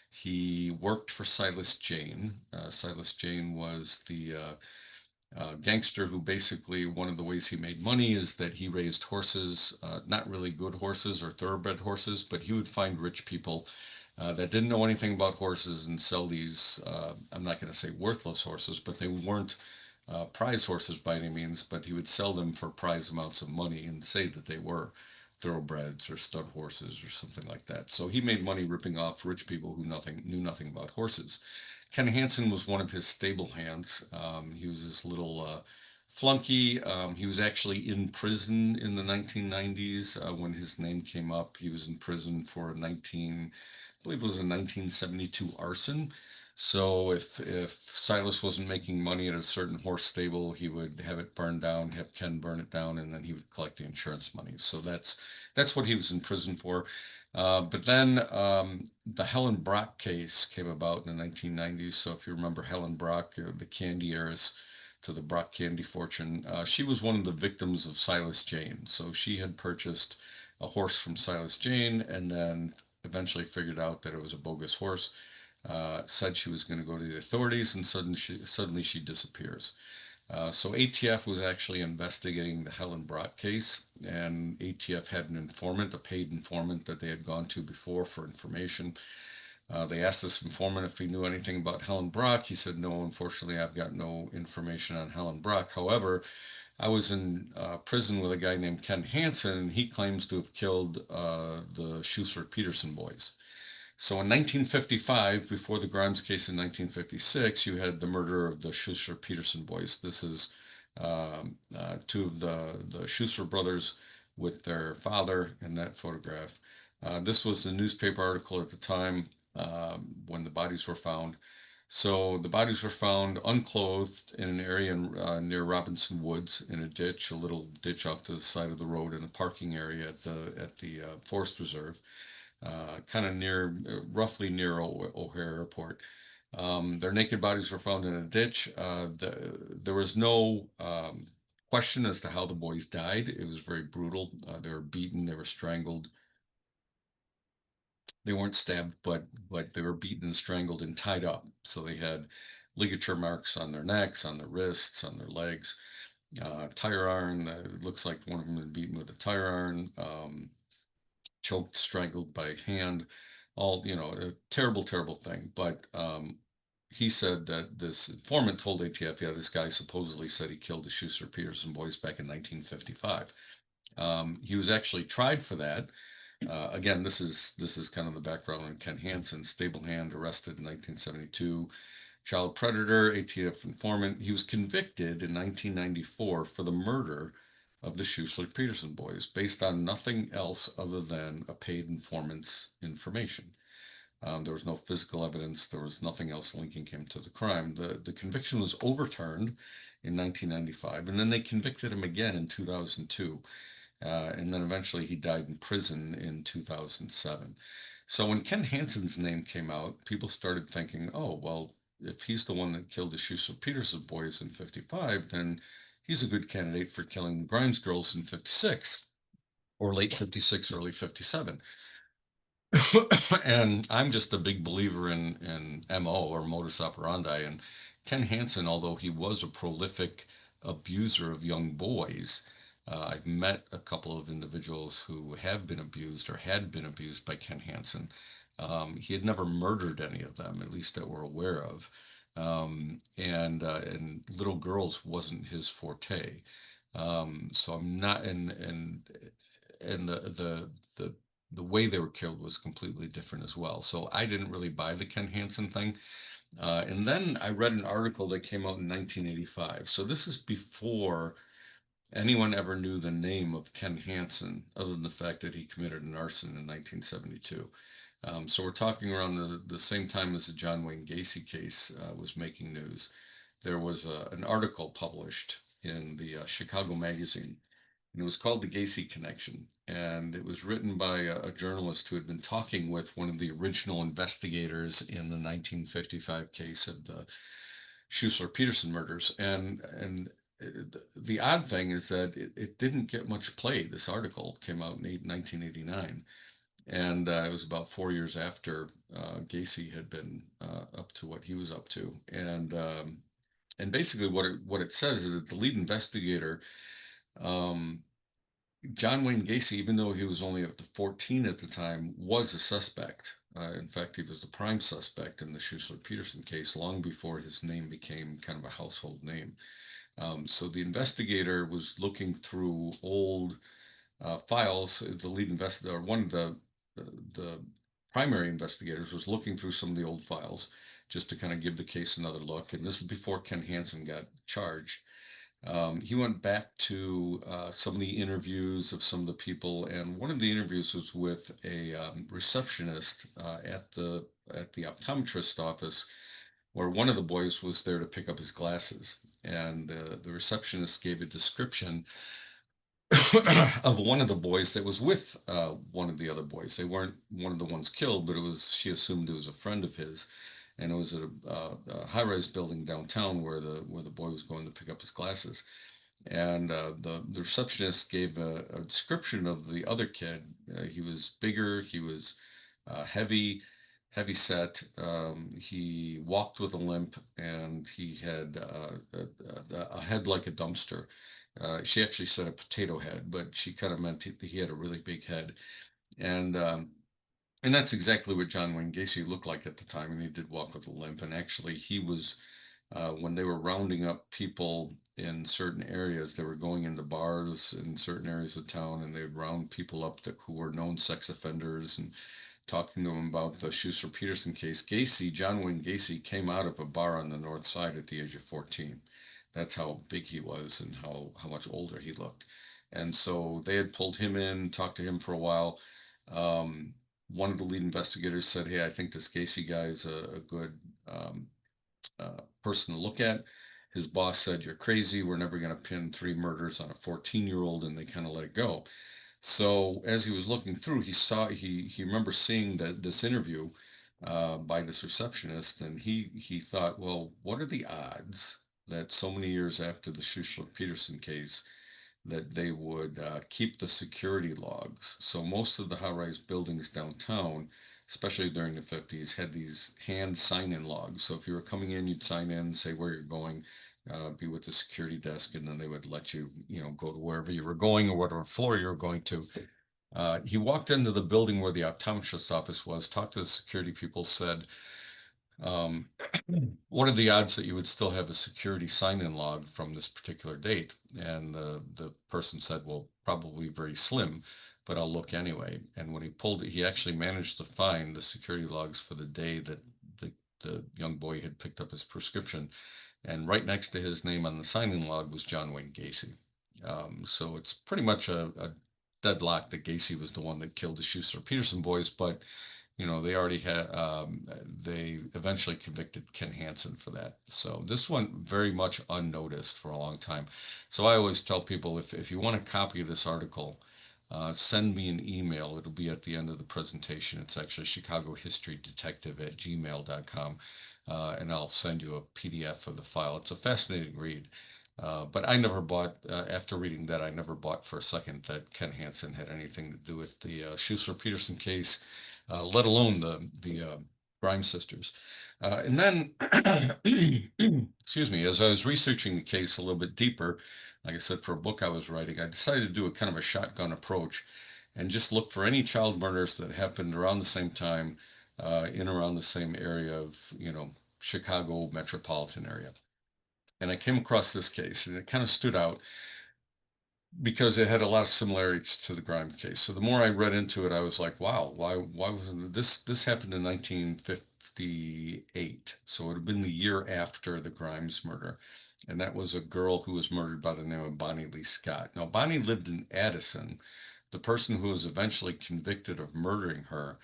He worked for Silas Jane. Silas Jane was the gangster who basically, one of the ways he made money is that he raised horses, not really good horses or thoroughbred horses, but he would find rich people that didn't know anything about horses and sell these, I'm not going to say worthless horses, but they weren't prize horses by any means, but he would sell them for prize amounts of money and say that they were thoroughbreds or stud horses or something like that. So he made money ripping off rich people who knew nothing about horses. Ken Hansen was one of his stable hands. He was this little flunky. He was actually in prison in the 1990s when his name came up. He was in prison for I believe it was a 1972 arson. So if Silas wasn't making money at a certain horse stable, he would have it burned down, have Ken burn it down, and then he would collect the insurance money. So that's what he was in prison for. But then the Helen Brock case came about in the 1990s. So if you remember Helen Brock, the candy heiress to the Brock candy fortune, she was one of the victims of Silas Jane. So she had purchased a horse from Silas Jane and then eventually figured out that it was a bogus horse. Said she was going to go to the authorities, and suddenly she disappears. So ATF was actually investigating the Helen Brock case, and ATF had an informant, a paid informant that they had gone to before for information. They asked this informant if he knew anything about Helen Brock. He said, no, unfortunately, I've got no information on Helen Brock. However, I was in prison with a guy named Ken Hansen, and he claims to have killed the Schuster-Peterson boys. So in 1955, before the Grimes case in 1956, you had the murder of the Schuster-Peterson boys. This is two of the Schuster brothers with their father in that photograph. This was the newspaper article at the time when the bodies were found. So the bodies were found unclothed in an area near Robinson Woods in a ditch, a little ditch off to the side of the road in a parking area at the Forest Reserve, kind of roughly near O'Hare Airport. Their naked bodies were found in a ditch. There was no question as to how the boys died. It was very brutal. They were beaten, they were strangled. They weren't stabbed, but they were beaten and strangled and tied up. So they had ligature marks on their necks, on their wrists, on their legs. Tire iron. It looks like one of them had been beaten with a tire iron. Choked, strangled by hand. All, a terrible, terrible thing. But he said that this informant told ATF, yeah, this guy supposedly said he killed the Schuster-Peterson boys back in 1955. He was actually tried for that. Again, this is kind of the background on Ken Hansen, stable hand, arrested in 1972, child predator, ATF informant. He was convicted in 1994 for the murder of the Schussler-Peterson boys based on nothing else other than a paid informant's information. There was no physical evidence. There was nothing else linking him to the crime. The conviction was overturned in 1995, and then they convicted him again in 2002. And then eventually he died in prison in 2007. So when Ken Hansen's name came out, people started thinking, oh, well, if he's the one that killed the Schussler-Peterson boys in 55, then he's a good candidate for killing the Grimes girls in 56 or late 56, early 57. And I'm just a big believer in MO or modus operandi. And Ken Hansen, although he was a prolific abuser of young boys, I've met a couple of individuals who have been abused or had been abused by Ken Hansen. He had never murdered any of them, at least that we're aware of. And little girls wasn't his forte. So I'm not, and the way they were killed was completely different as well. So I didn't really buy the Ken Hansen thing. And then I read an article that came out in 1985. So this is before anyone ever knew the name of Ken Hansen, other than the fact that he committed an arson in 1972. So we're talking around the same time as the John Wayne Gacy case was making news. There was an article published in the Chicago Magazine, and it was called The Gacy Connection. And it was written by a journalist who had been talking with one of the original investigators in the 1955 case of the Schussler-Peterson murders. And the odd thing is that it didn't get much play. This article came out in 1989, and it was about 4 years after Gacy had been up to what he was up to. And basically what it says is that the lead investigator, um, John Wayne Gacy, even though he was only up to 14 at the time, was a suspect. In fact, he was the prime suspect in the Schussler-Peterson case long before his name became kind of a household name. So the investigator was looking through old files. The lead investigator, or one of the primary investigators, was looking through some of the old files just to kind of give the case another look. And this is before Ken Hansen got charged. He went back to some of the interviews of some of the people, and one of the interviews was with a receptionist at the optometrist office, where one of the boys was there to pick up his glasses, and the receptionist gave a description of one of the boys that was with one of the other boys. They weren't one of the ones killed, but it was, she assumed it was a friend of his, and it was at a high-rise building downtown where the boy was going to pick up his glasses. And the receptionist gave a description of the other kid. He was bigger. He was heavy set. He walked with a limp, and he had a head like a dumpster. She actually said a potato head, but she kind of meant he had a really big head. And um, and that's exactly what John Wayne Gacy looked like at the time, and he did walk with a limp. And actually, he was when they were rounding up people in certain areas, they were going into bars in certain areas of town, and they'd round people up who were known sex offenders and talking to him about the Schussler-Peterson case. John Wayne Gacy, came out of a bar on the north side at the age of 14. That's how big he was and how much older he looked. And so they had pulled him in, talked to him for a while. One of the lead investigators said, "Hey, I think this Gacy guy is a good person to look at." His boss said, "You're crazy. We're never going to pin 3 murders on a 14-year-old," and they kind of let it go. So as he was looking through, he remembers seeing this interview by this receptionist, and he thought, well, what are the odds that so many years after the Schussler-Peterson case that they would keep the security logs? So most of the high-rise buildings downtown, especially during the 50s, had these hand sign-in logs. So if you were coming in, you'd sign in, say where you're going, be with the security desk, and then they would let you, go to wherever you were going or whatever floor you were going to. He walked into the building where the optometrist office was, talked to the security people, said, um, what are the odds that you would still have a security sign-in log from this particular date? And the person said, well, probably very slim, but I'll look anyway. And when he pulled it, he actually managed to find the security logs for the day that the the young boy had picked up his prescription, and right next to his name on the signing log was John Wayne Gacy. So it's pretty much a deadlock that Gacy was the one that killed the Schuster Peterson boys, but they already had, they eventually convicted Ken Hansen for that. So this went very much unnoticed for a long time. So I always tell people, if you want a copy of this article, send me an email. It'll be at the end of the presentation. It's actually chicagohistorydetective@gmail.com. And I'll send you a PDF of the file. It's a fascinating read. But I never bought, after reading that, I never bought for a second that Ken Hansen had anything to do with the Schuster Peterson case, let alone the Grimes sisters. And then, excuse me, as I was researching the case a little bit deeper, like I said, for a book I was writing, I decided to do a kind of a shotgun approach and just look for any child murders that happened around the same time, in around the same area of, Chicago metropolitan area. And I came across this case, and it kind of stood out because it had a lot of similarities to the Grimes case. So the more I read into it, I was like, wow, why wasn't this happened in 1958? So it would have been the year after the Grimes murder. And that was a girl who was murdered by the name of Bonnie Lee Scott. Now, Bonnie lived in Addison. The person who was eventually convicted of murdering her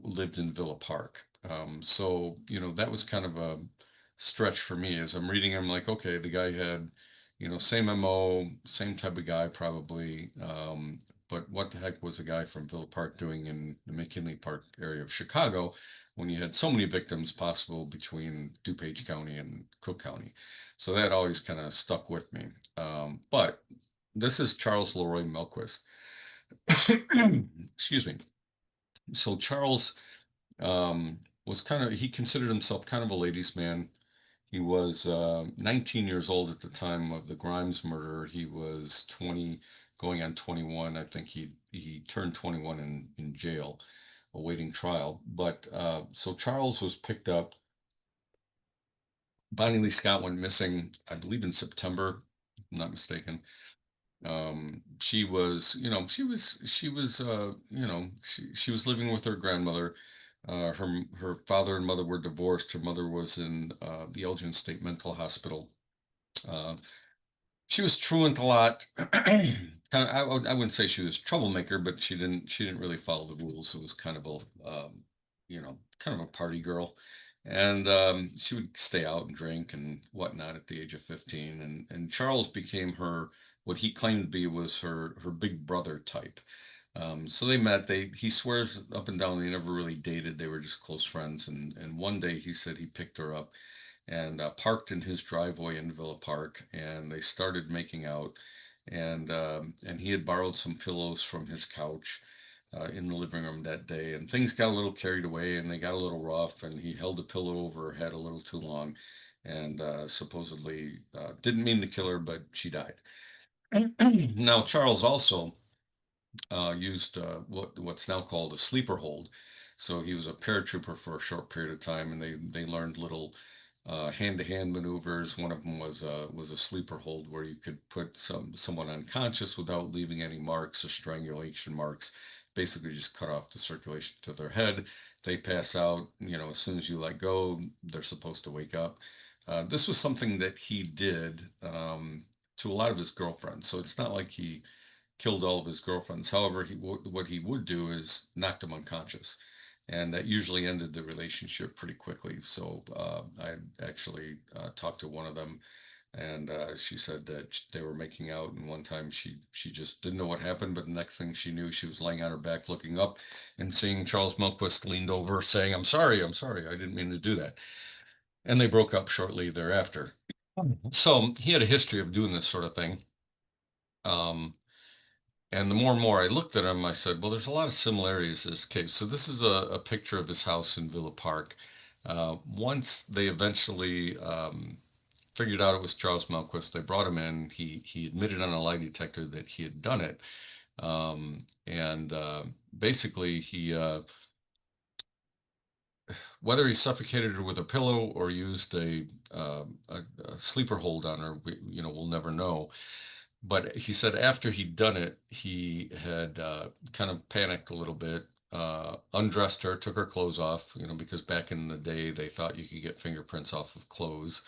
lived in Villa Park. So, that was kind of a stretch for me. As I'm reading, I'm like, okay, the guy had, same MO, same type of guy probably. But what the heck was a guy from Villa Park doing in the McKinley Park area of Chicago when you had so many victims possible between DuPage County and Cook County? So that always kind of stuck with me. But this is Charles Leroy Melquist. Excuse me. So Charles was he considered himself kind of a ladies' man. He was 19 years old at the time of the Grimes murder. He was 20, going on 21. I think he turned 21 in jail, awaiting trial. But so Charles was picked up. Bonnie Lee Scott went missing, I believe, in September, if I'm not mistaken. She was, she was living with her grandmother. Her father and mother were divorced. Her mother was in the Elgin State Mental Hospital. Uh, she was truant a lot. I wouldn't say she was a troublemaker, but she didn't really follow the rules. It was kind of kind of a party girl, and she would stay out and drink and whatnot at the age of 15. And Charles became her, what he claimed to be was her big brother type. So they met. He swears up and down they never really dated. They were just close friends. And one day he said he picked her up and parked in his driveway in Villa Park, and they started making out. And he had borrowed some pillows from his couch in the living room that day, and things got a little carried away, and they got a little rough, and he held the pillow over her head a little too long, and supposedly didn't mean to kill her, but she died. Now Charles also used what's now called a sleeper hold. So he was a paratrooper for a short period of time, and they learned little hand-to-hand maneuvers. One of them was a sleeper hold where you could put someone unconscious without leaving any marks or strangulation marks. Basically, just cut off the circulation to their head. They pass out. As soon as you let go, they're supposed to wake up. This was something that he did to a lot of his girlfriends. So it's not like he killed all of his girlfriends. However, what he would do is knock them unconscious, and that usually ended the relationship pretty quickly. So I actually talked to one of them, and she said that they were making out, and one time she just didn't know what happened, but the next thing she knew, she was laying on her back, looking up, and seeing Charles Melquist leaned over, saying, I'm sorry, I didn't mean to do that." And they broke up shortly thereafter. So he had a history of doing this sort of thing. Um, And the more and more I looked at him, I said, well, there's a lot of similarities in this case. So this is a picture of his house in Villa Park. Once they eventually figured out it was Charles Melquist, they brought him in. He admitted on a lie detector that he had done it. And basically, whether he suffocated her with a pillow or used a sleeper hold on her, we'll never know. But he said after he'd done it, he had kind of panicked a little bit, undressed her, took her clothes off, because back in the day they thought you could get fingerprints off of clothes.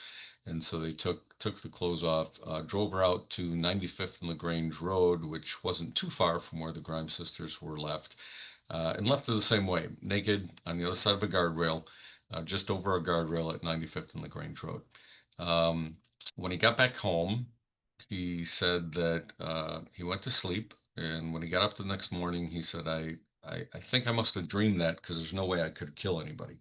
And so they took the clothes off, drove her out to 95th and LaGrange Road, which wasn't too far from where the Grimes sisters were left, and left her the same way, naked on the other side of a guardrail, just over a guardrail at 95th and LaGrange Road. Um, when he got back home, he said that he went to sleep, and when he got up the next morning, he said, I think I must have dreamed that because there's no way I could kill anybody.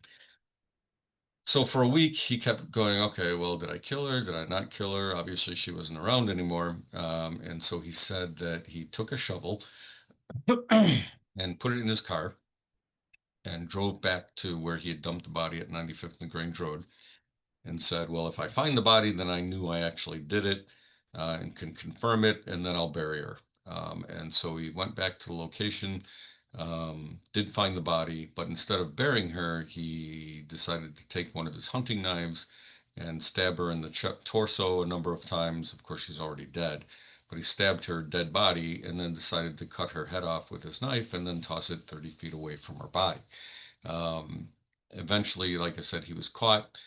So for a week, he kept going, okay, well, did I kill her? Did I not kill her? Obviously, she wasn't around anymore. And so he said that he took a shovel and put it in his car and drove back to where he had dumped the body at 95th and Grange Road and said, well, if I find the body, then I knew I actually did it and can confirm it, and then I'll bury her. And so he went back to the location, did find the body, but instead of burying her, he decided to take one of his hunting knives and stab her in the torso a number of times. Of course, she's already dead, but he stabbed her dead body and then decided to cut her head off with his knife and then toss it 30 feet away from her body. Um, Eventually, like I said, he was caught.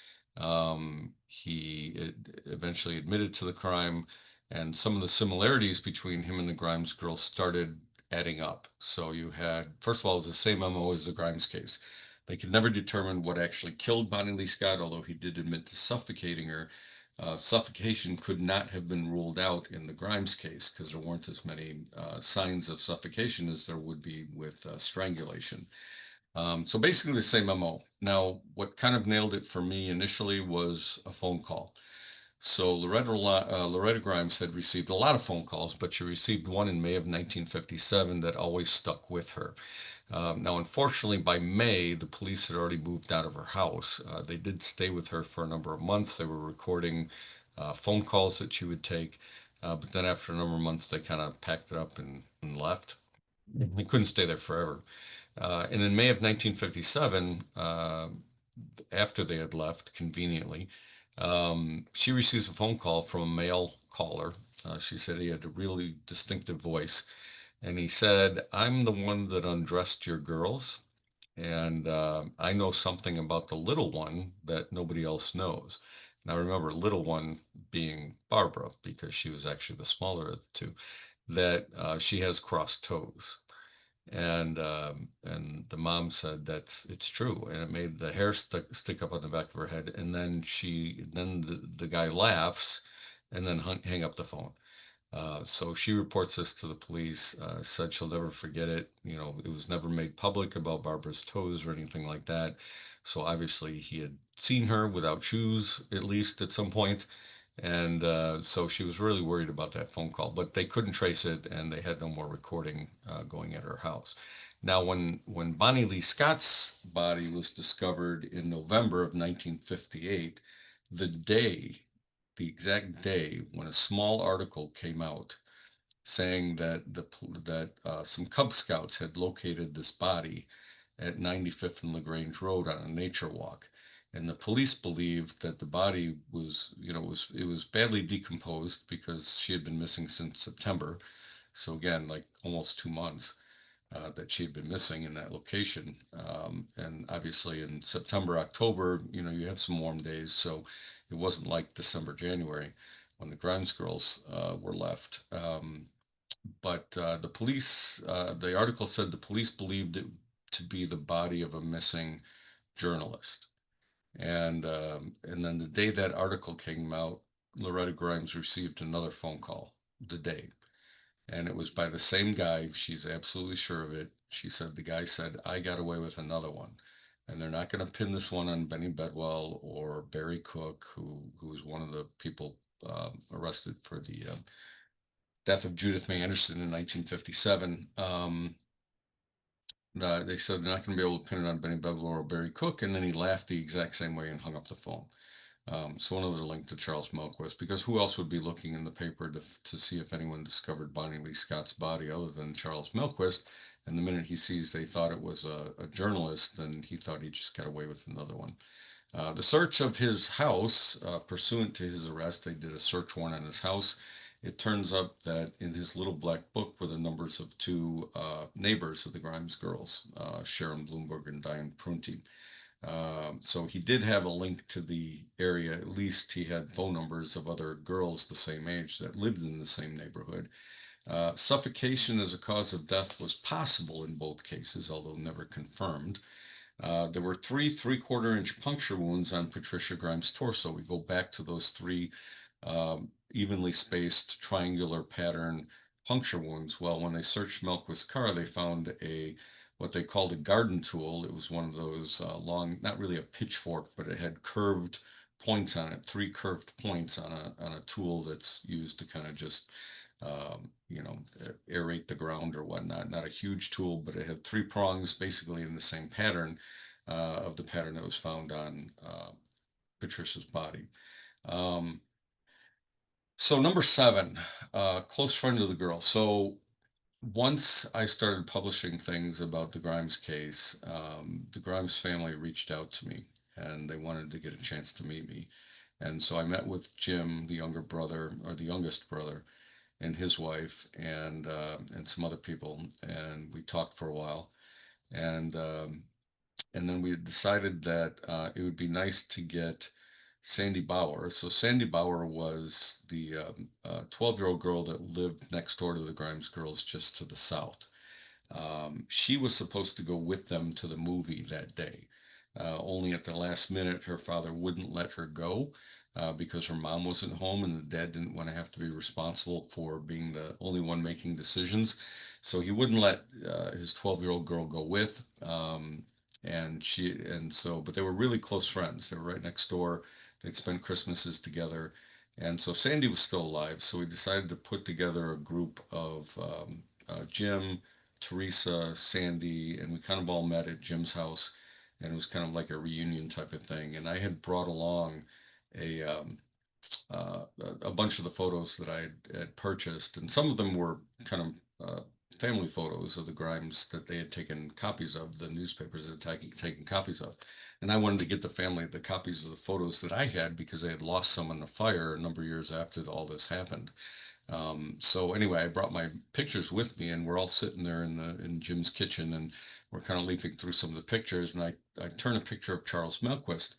He eventually admitted to the crime, and some of the similarities between him and the Grimes girl started adding up. So you had, first of all, it was the same MO as the Grimes case. They could never determine what actually killed Bonnie Lee Scott, although he did admit to suffocating her. Suffocation could not have been ruled out in the Grimes case because there weren't as many signs of suffocation as there would be with strangulation. So basically the same MO. Now, what kind of nailed it for me initially was a phone call. So Loretta Grimes had received a lot of phone calls, but she received one in May of 1957 that always stuck with her. Now, unfortunately, by May, the police had already moved out of her house. They did stay with her for a number of months. They were recording phone calls that she would take, but then after a number of months, they kind of packed it up and left. They couldn't stay there forever. And in May of 1957, after they had left, conveniently, she receives a phone call from a male caller. She said he had a really distinctive voice. And he said, I'm the one that undressed your girls. And I know something about the little one that nobody else knows. Now, remember, little one being Barbara, because she was actually the smaller of the two, that she has crossed toes. And the mom said that's it's true, and it made the hair stick up on the back of her head. And then the guy laughs, and then hang up the phone. So she reports this to the police. Said she'll never forget it. It was never made public about Barbara's toes or anything like that. So obviously he had seen her without shoes at least at some point, and so she was really worried about that phone call, but they couldn't trace it and they had no more recording going at her house. Now, when Bonnie Lee Scott's body was discovered in November of 1958, the day, the exact day when a small article came out saying that some Cub Scouts had located this body at 95th and LaGrange Road on a nature walk. And the police believed that the body was, it was badly decomposed because she had been missing since September. So again, like almost 2 months that she had been missing in that location. And obviously in September, October, you have some warm days. So it wasn't like December, January when the Grimes girls were left. But the article said the police believed it to be the body of a missing journalist. And then the day that article came out, Loretta Grimes received another phone call the day, and it was by the same guy. She's absolutely sure of it. She said the guy said, "I got away with another one." And they're not going to pin this one on Benny Bedwell or Barry Cook, who was one of the people arrested for the death of Judith May Anderson in 1957. They said they're not going to be able to pin it on Benny Bedwell or Barry Cook, and then he laughed the exact same way and hung up the phone. So another link to Charles Melquist, because who else would be looking in the paper to see if anyone discovered Bonnie Lee Scott's body other than Charles Melquist? And the minute he sees they thought it was a journalist, then he thought he just got away with another one. The search of his house, pursuant to his arrest, they did a search warrant on his house, It turns up that in his little black book were the numbers of two neighbors of the Grimes girls, Sharon Bloomberg and Diane Prunty. So he did have a link to the area. At least he had phone numbers of other girls the same age that lived in the same neighborhood. Suffocation as a cause of death was possible in both cases, although never confirmed. There were three-quarter inch puncture wounds on Patricia Grimes' torso. We go back to those three evenly spaced triangular pattern puncture wounds. Well, when they searched Melquist's car, they found a what they called a garden tool. It was one of those long, not really a pitchfork, but it had curved points on it, three curved points on a tool that's used to kind of just aerate the ground or whatnot. Not a huge tool, but it had three prongs, basically in the same pattern of the pattern that was found on Patricia's body. So number seven, close friend of the girl. So once I started publishing things about the Grimes case, the Grimes family reached out to me and they wanted to get a chance to meet me. And so I met with Jim, the younger brother or the youngest brother, and his wife, and some other people, and we talked for a while, and and then we decided that it would be nice to get Sandy Bauer. So Sandy Bauer was the 12-year-old girl that lived next door to the Grimes girls, just to the south. She was supposed to go with them to the movie that day. Only at the last minute, her father wouldn't let her go because her mom wasn't home and the dad didn't want to have to be responsible for being the only one making decisions. So he wouldn't let his 12-year-old girl go with. But they were really close friends. They were right next door. They'd spent Christmases together. And so Sandy was still alive. So we decided to put together a group of Jim, Teresa, Sandy, and we kind of all met at Jim's house, and it was kind of like a reunion type of thing. And I had brought along a a bunch of the photos that I had purchased, and some of them were kind of family photos of the Grimes that they had taken copies of, the newspapers had taken copies of. And I wanted to get the family the copies of the photos that I had because they had lost some in the fire a number of years after all this happened. So anyway, I brought my pictures with me, and we're all sitting there in Jim's kitchen, and we're kind of leafing through some of the pictures, and I turn a picture of Charles Melquist,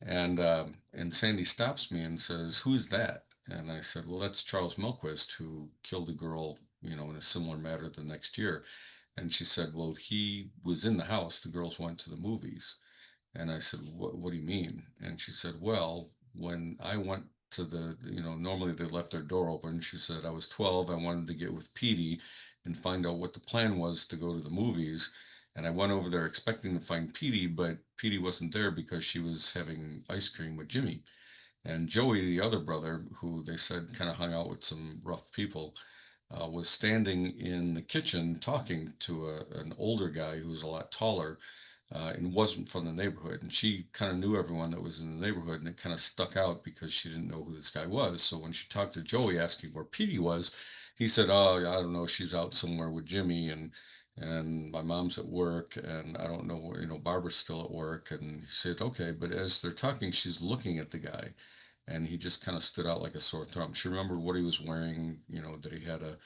and Sandy stops me and says, "Who's that?" And I said, "Well, that's Charles Melquist, who killed a girl, in a similar manner the next year." And she said, "Well, he was in the house. The girls went to the movies." And I said, what do you mean? And she said, well, when I went to normally they left their door open. She said, I was 12. I wanted to get with Petey and find out what the plan was to go to the movies. And I went over there expecting to find Petey, but Petey wasn't there because she was having ice cream with Jimmy. And Joey, the other brother, who they said kind of hung out with some rough people, was standing in the kitchen talking to an older guy who was a lot taller and wasn't from the neighborhood. And she kind of knew everyone that was in the neighborhood, and it kind of stuck out because she didn't know who this guy was. So when she talked to Joey asking where Petey was, he said, "Oh, I don't know. She's out somewhere with Jimmy, and my mom's at work, and I don't know. Barbara's still at work." And he said, "Okay." But as they're talking, she's looking at the guy, and he just kind of stood out like a sore thumb. She remembered what he was wearing. That he had a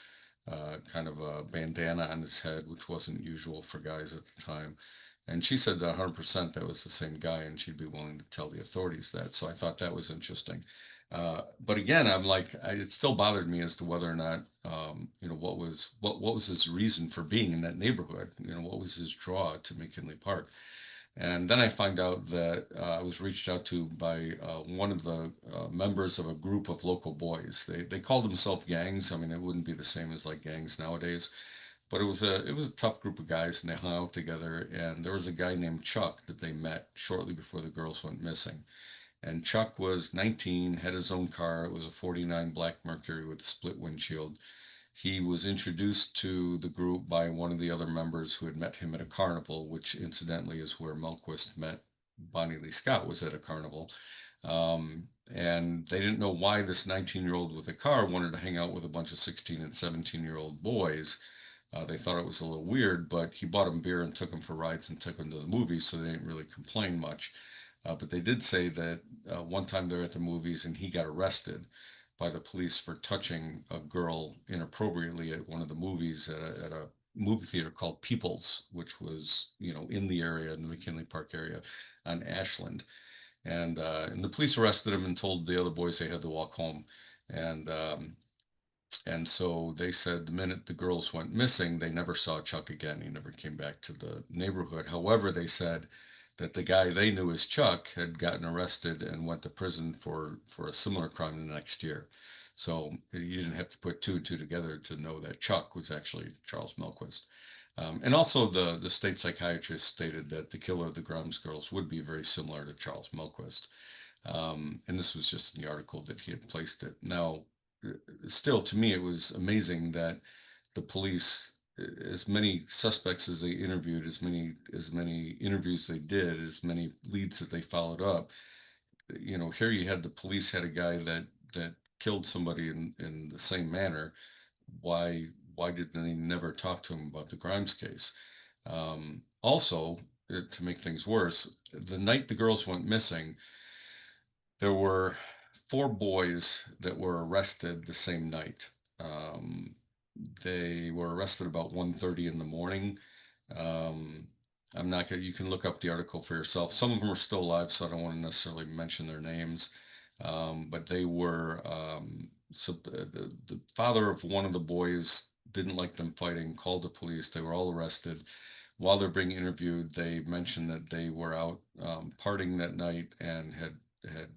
kind of a bandana on his head, which wasn't usual for guys at the time. And she said that 100% that was the same guy, and she'd be willing to tell the authorities that. So I thought that was interesting. But again, I'm like, it still bothered me as to whether or not, what was his reason for being in that neighborhood? What was his draw to McKinley Park? And then I find out that I was reached out to by one of the members of a group of local boys. They called themselves gangs. I mean, it wouldn't be the same as like gangs nowadays, but it was a tough group of guys, and they hung out together. And there was a guy named Chuck that they met shortly before the girls went missing. And Chuck was 19, had his own car. It was a '49 Black Mercury with a split windshield. He was introduced to the group by one of the other members who had met him at a carnival, which incidentally is where Melquist met Bonnie Lee Scott, was at a carnival. And they didn't know why this 19-year-old with a car wanted to hang out with a bunch of 16 and 17-year-old boys. They thought it was a little weird, but he bought them beer and took them for rides and took them to the movies, so they didn't really complain much. But they did say that one time they're at the movies and he got arrested. by the police for touching a girl inappropriately at one of the movies at a movie theater called People's, which was, in the area, in the McKinley Park area on Ashland. And the police arrested him and told the other boys they had to walk home. And and so they said the minute the girls went missing, they never saw Chuck again. He never came back to the neighborhood. However, they said that the guy they knew as Chuck had gotten arrested and went to prison for a similar crime the next year. So you didn't have to put two and two together to know that Chuck was actually Charles Milquist. And also, the state psychiatrist stated that the killer of the Grimes girls would be very similar to Charles Milquist. And this was just in the article that he had placed it. Now, still, to me, it was amazing that the police, as many suspects as they interviewed, as many interviews they did, as many leads that they followed up. Here you had the police had a guy that killed somebody in the same manner. Why did they never talk to him about the Grimes case? Also, to make things worse, the night the girls went missing, there were four boys that were arrested the same night. Um, they were arrested about 1:30 in the morning. Um, I'm not gonna, you can look up the article for yourself. Some of them are still alive, so I don't want to necessarily mention their names. But they were, so the father of one of the boys didn't like them fighting, called the police. They were all arrested. While they're being interviewed, they mentioned that they were out partying that night and had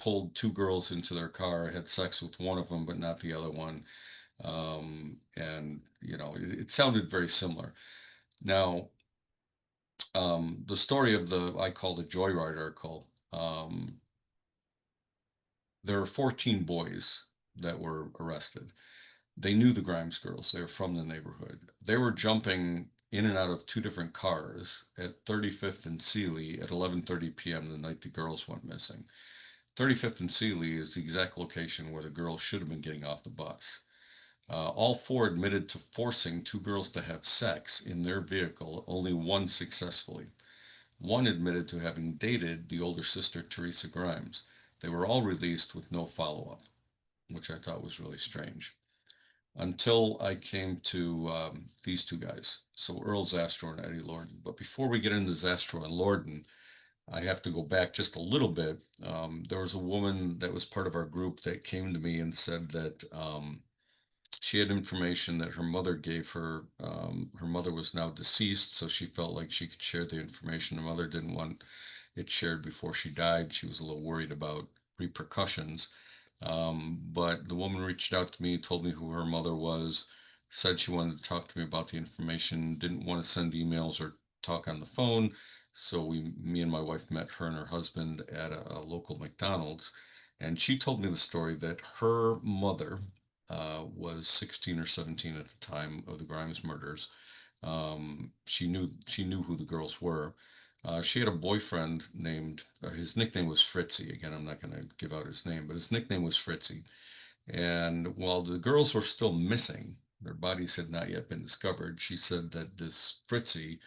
pulled two girls into their car, had sex with one of them, but not the other one. And, it sounded very similar. Now, the story of I call the Joyride article, there were 14 boys that were arrested. They knew the Grimes girls. They were from the neighborhood. They were jumping in and out of two different cars at 35th and Sealy at 11:30 p.m. the night the girls went missing. 35th and Sealy is the exact location where the girls should have been getting off the bus. All four admitted to forcing two girls to have sex in their vehicle, only one successfully. One admitted to having dated the older sister, Teresa Grimes. They were all released with no follow up, which I thought was really strange. Until I came to these two guys, so Earl Zastrow and Eddie Lorden. But before we get into Zastrow and Lorden, I have to go back just a little bit. There was a woman that was part of our group that came to me and said that she had information that her mother gave her. Her mother was now deceased, so she felt like she could share the information. Her mother didn't want it shared before she died. She was a little worried about repercussions. But the woman reached out to me, told me who her mother was, said she wanted to talk to me about the information, didn't want to send emails or talk on the phone. So me and my wife met her and her husband at a local McDonald's. And she told me the story that her mother was 16 or 17 at the time of the Grimes murders. She knew who the girls were. She had a boyfriend named, his nickname was Fritzy. Again, I'm not going to give out his name, but his nickname was Fritzy. And while the girls were still missing, their bodies had not yet been discovered, she said that this Fritzy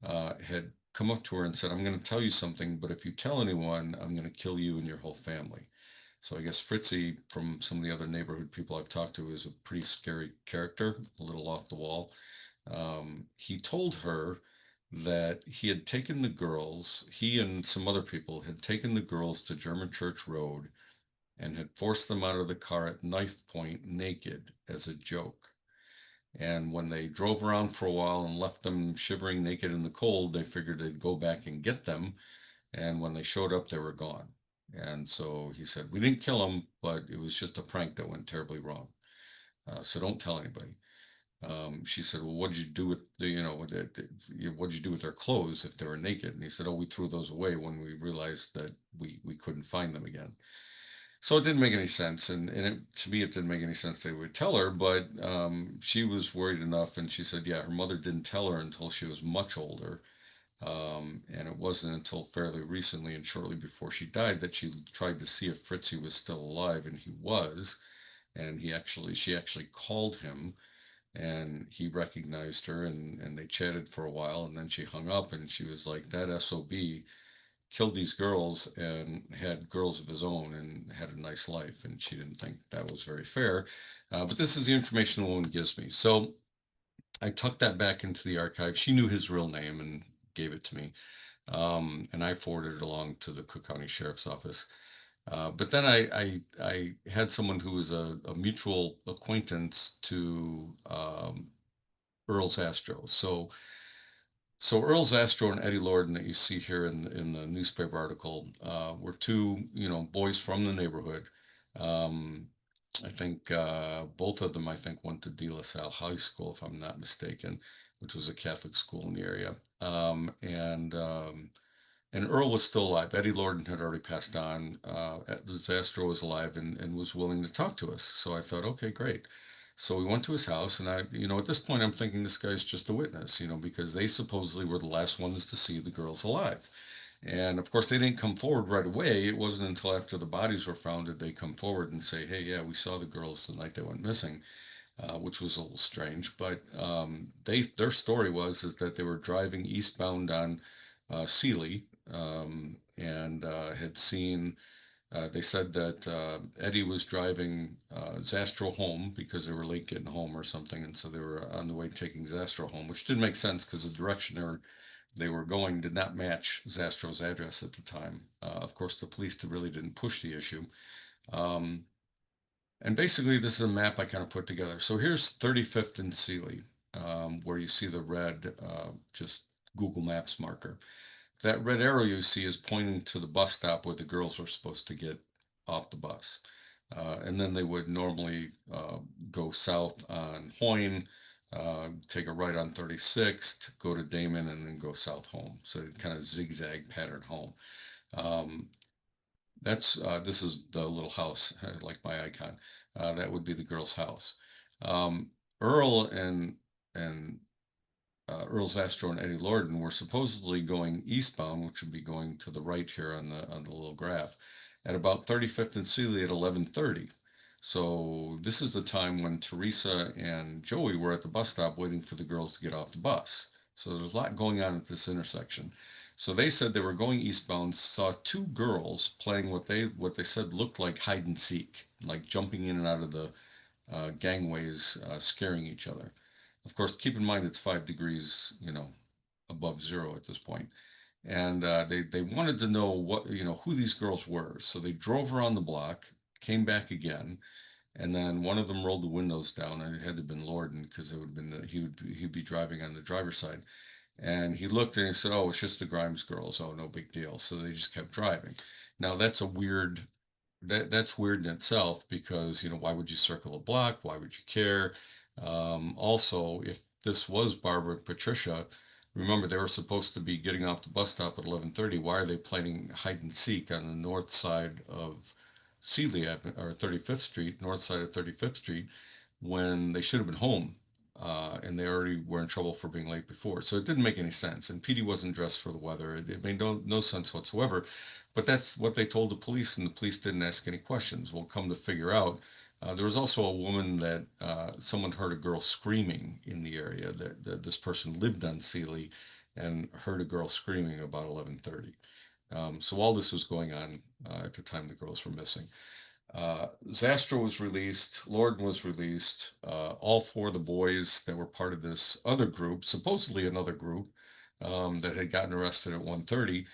had come up to her and said, "I'm going to tell you something, but if you tell anyone, I'm going to kill you and your whole family." So I guess Fritzy, from some of the other neighborhood people I've talked to, is a pretty scary character, a little off the wall. He told her that he had taken the girls, he and some other people had taken the girls to German Church Road and had forced them out of the car at knife point naked as a joke. And when they drove around for a while and left them shivering naked in the cold, they figured they'd go back and get them. And when they showed up, they were gone. And so he said, "We didn't kill them, but it was just a prank that went terribly wrong. So don't tell anybody." She said, "Well, what did you do with what did you do with their clothes if they were naked?" And he said, "Oh, we threw those away when we realized that we couldn't find them again." So it didn't make any sense, to me, it didn't make any sense they would tell her, but she was worried enough, and she said, yeah, her mother didn't tell her until she was much older, and it wasn't until fairly recently and shortly before she died that she tried to see if Fritzy was still alive, and he was, and she actually called him, and he recognized her, and they chatted for a while, and then she hung up, and she was like, "That SOB killed these girls and had girls of his own and had a nice life, and she didn't think that was very fair. But this is the information the woman gives me. So I tucked that back into the archive. She knew his real name and gave it to me. And I forwarded it along to the Cook County Sheriff's Office. But then I had someone who was a mutual acquaintance to Earl Zastro. So Earl Zastro and Eddie Lorden that you see here in the newspaper article were two, boys from the neighborhood. Um, I think both of them, I think, went to De La Salle High School, if I'm not mistaken, which was a Catholic school in the area. And Earl was still alive. Eddie Lorden had already passed on. Zastro was alive and was willing to talk to us. So I thought, okay, great. So we went to his house, and at this point, I'm thinking this guy's just a witness, because they supposedly were the last ones to see the girls alive. And of course, they didn't come forward right away. It wasn't until after the bodies were found that they come forward and say, hey, yeah, we saw the girls the night they went missing, which was a little strange. But their story is that they were driving eastbound on Sealy and had seen. They said that Eddie was driving Zastro home because they were late getting home or something, and so they were on the way taking Zastro home, which didn't make sense because the direction they were going did not match Zastro's address at the time. Of course, the police really didn't push the issue. Um, and basically, this is a map I kind of put together. So here's 35th and Sealy, where you see the red, just Google Maps marker. That red arrow you see is pointing to the bus stop where the girls were supposed to get off the bus. And then they would normally go south on Hoyne, take a right on 36th, go to Damon, and then go south home. So kind of zigzag pattern home. Um, this is the little house, like my icon. That would be the girl's house. Um, Earl and Earl Zastro and Eddie Lorden were supposedly going eastbound, which would be going to the right here on the little graph, at about 35th and Sealy at 11:30. So this is the time when Teresa and Joey were at the bus stop waiting for the girls to get off the bus. So there's a lot going on at this intersection. So they said they were going eastbound, saw two girls playing what they said looked like hide and seek, like jumping in and out of the gangways, scaring each other. Of course, keep in mind it's 5 degrees, above zero at this point. And they wanted to know who these girls were. So they drove around the block, came back again, and then one of them rolled the windows down. And it had to have been Lorden because it would have been he'd be driving on the driver's side. And he looked and he said, "Oh, it's just the Grimes girls. Oh, no big deal." So they just kept driving. Now that's weird in itself because why would you circle a block? Why would you care? Also, if this was Barbara and Patricia, remember they were supposed to be getting off the bus stop at 11:30. Why are they playing hide and seek on the north side of Sealy or 35th Street, north side of 35th Street, when they should have been home? And they already were in trouble for being late before. So it didn't make any sense. And Petey wasn't dressed for the weather. It made no sense whatsoever. But that's what they told the police, and the police didn't ask any questions. We'll come to figure out. There was also a woman that someone heard a girl screaming in the area. That this person lived on Sealy and heard a girl screaming about 11:30. So all this was going on at the time the girls were missing. Zastro was released, Lorden was released. All four of the boys that were part of this other group, supposedly another group that had gotten arrested at 1:30,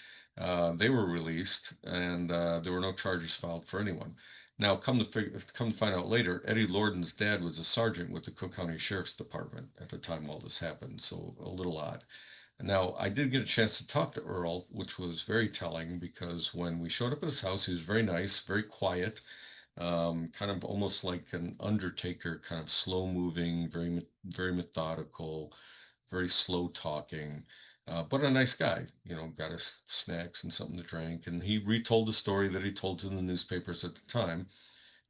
they were released, and there were no charges filed for anyone. Now, come to find out later, Eddie Lorden's dad was a sergeant with the Cook County Sheriff's Department at the time all this happened, so a little odd. Now, I did get a chance to talk to Earl, which was very telling because when we showed up at his house, he was very nice, very quiet, kind of almost like an undertaker, kind of slow moving, very methodical, very slow talking, but a nice guy. Got us snacks and something to drink, and he retold the story that he told to the newspapers at the time.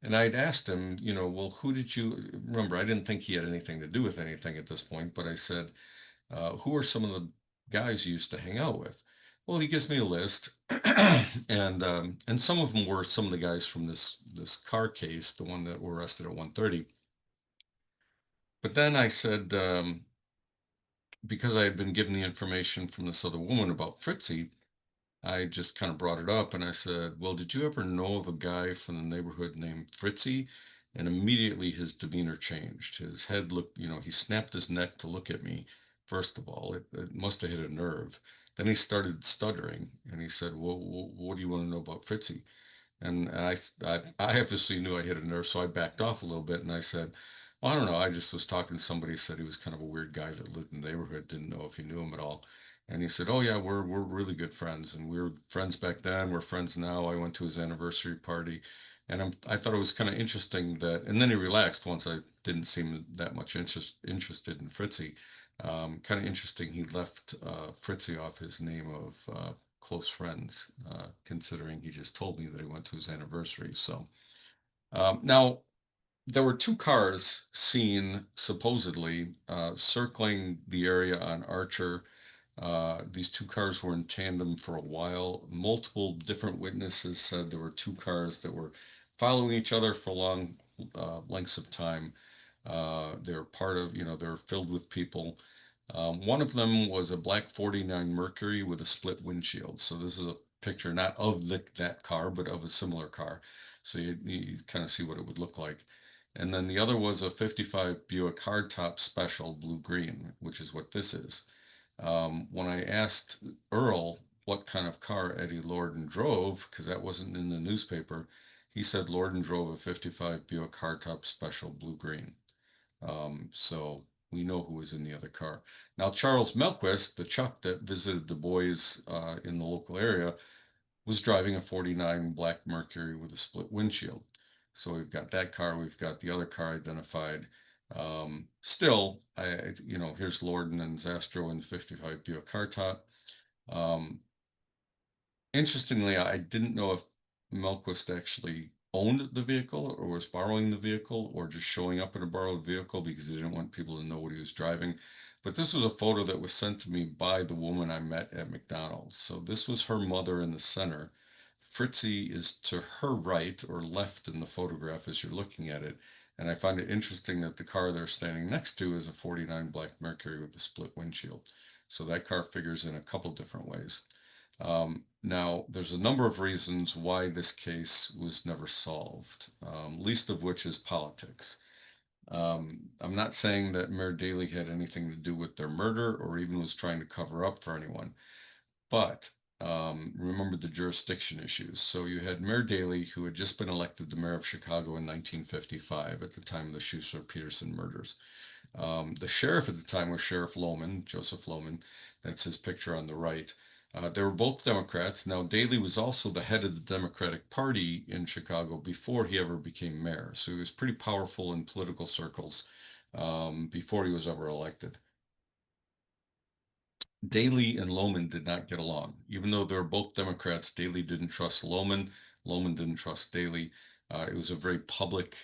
And I'd asked him, well, who did you remember? I didn't think he had anything to do with anything at this point, but I said, who are some of the guys you used to hang out with? Well, he gives me a list, and some of them were some of the guys from this car case, the one that were arrested at 1:30. But then I said, because I had been given the information from this other woman about Fritzy, I just kind of brought it up and I said, well, did you ever know of a guy from the neighborhood named Fritzy? And immediately his demeanor changed. His head looked, he snapped his neck to look at me. First of all, it must have hit a nerve. Then he started stuttering and he said, well, what do you want to know about Fritzy? And I obviously knew I hit a nerve, so I backed off a little bit and I said, well, I don't know. I just was talking to somebody, said he was kind of a weird guy that lived in the neighborhood, didn't know if he knew him at all. And he said, oh, yeah, we're really good friends. And we were friends back then. We're friends now. I went to his anniversary party. And I thought it was kind of interesting that, and then he relaxed once I didn't seem that much interested in Fritzy. Kind of interesting. He left Fritzy off his name of close friends, considering he just told me that he went to his anniversary. So now there were two cars seen supposedly circling the area on Archer. These two cars were in tandem for a while. Multiple different witnesses said there were two cars that were following each other for long lengths of time. They're part of, they're filled with people. One of them was a black 49 Mercury with a split windshield. So this is a picture not of that car, but of a similar car. So you kind of see what it would look like. And then the other was a 55 Buick hardtop special blue green, which is what this is. When I asked Earl what kind of car Eddie Lorden drove, because that wasn't in the newspaper, he said Lorden drove a 55 Buick hardtop special blue green. So we know who was in the other car. Now, Charles Melquist, the Chuck that visited the boys in the local area, was driving a 49 Black Mercury with a split windshield. So we've got that car, we've got the other car identified. Still, here's Lorden and Zastro in the 55 Buick hardtop. Um, Interestingly, I didn't know if Melquist actually owned the vehicle or was borrowing the vehicle or just showing up in a borrowed vehicle because he didn't want people to know what he was driving. But this was a photo that was sent to me by the woman I met at McDonald's. So this was her mother in the center. Fritzy is to her right or left in the photograph as you're looking at it. And I find it interesting that the car they're standing next to is a 49 Black Mercury with a split windshield. So that car figures in a couple different ways. Now, there's a number of reasons why this case was never solved, least of which is politics. I'm not saying that Mayor Daley had anything to do with their murder or even was trying to cover up for anyone, but remember the jurisdiction issues. So you had Mayor Daley, who had just been elected the mayor of Chicago in 1955 at the time of the Schuster-Peterson murders. The sheriff at the time was Sheriff Lohman, Joseph Lohman. That's his picture on the right. They were both Democrats. Now, Daley was also the head of the Democratic Party in Chicago before he ever became mayor. So he was pretty powerful in political circles before he was ever elected. Daley and Lohman did not get along. Even though they were both Democrats, Daley didn't trust Lohman. Lohman didn't trust Daley. It was a very public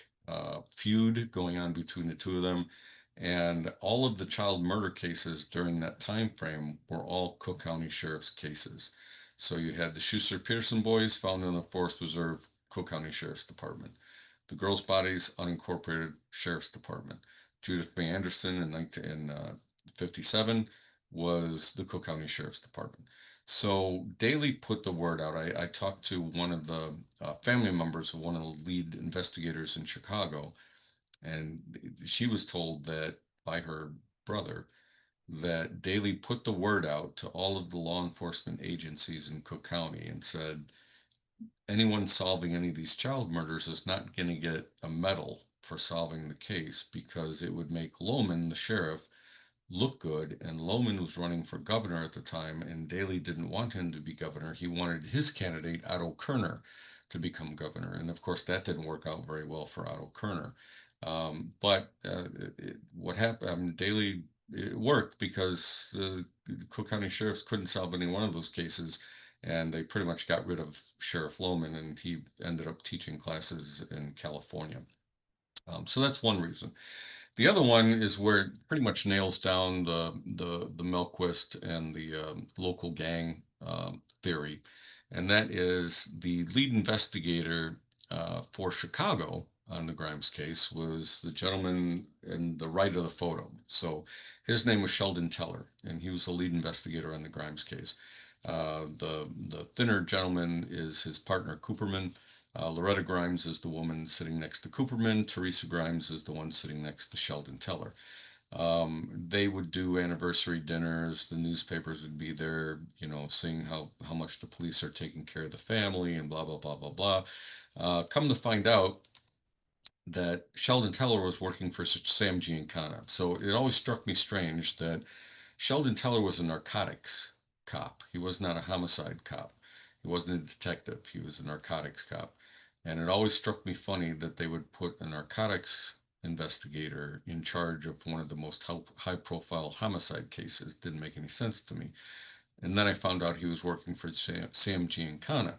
feud going on between the two of them. And all of the child murder cases during that time frame were all Cook County Sheriff's cases. So you had the Schuster Peterson boys found in the Forest Preserve, Cook County Sheriff's Department. The girls' bodies, unincorporated Sheriff's Department. Judith May Anderson in 1957 was the Cook County Sheriff's Department. So Daley put the word out. I talked to one of the family members of one of the lead investigators in Chicago, and she was told that by her brother that Daley put the word out to all of the law enforcement agencies in Cook County and said, anyone solving any of these child murders is not going to get a medal for solving the case because it would make Lohman, the sheriff, look good. And Lohman was running for governor at the time, and Daley didn't want him to be governor. He wanted his candidate, Otto Kerner, to become governor. And of course, that didn't work out very well for Otto Kerner. What happened, Daley, it worked because the Cook County sheriffs couldn't solve any one of those cases. And they pretty much got rid of Sheriff Lohman, and he ended up teaching classes in California. So that's one reason. The other one is where it pretty much nails down the Melquist and the local gang theory, and that is the lead investigator for Chicago on the Grimes case was the gentleman in the right of the photo. So his name was Sheldon Teller, and he was the lead investigator on the Grimes case. The thinner gentleman is his partner Cooperman. Loretta Grimes is the woman sitting next to Cooperman. Teresa Grimes is the one sitting next to Sheldon Teller. They would do anniversary dinners. The newspapers would be there, seeing how much the police are taking care of the family and blah blah blah blah blah. Come to find out that Sheldon Teller was working for Sam Giancana. So it always struck me strange that Sheldon Teller was a narcotics cop. He was not a homicide cop. He wasn't a detective. He was a narcotics cop. And it always struck me funny that they would put a narcotics investigator in charge of one of the most high profile homicide cases. Didn't make any sense to me. And then I found out he was working for Sam Giancana.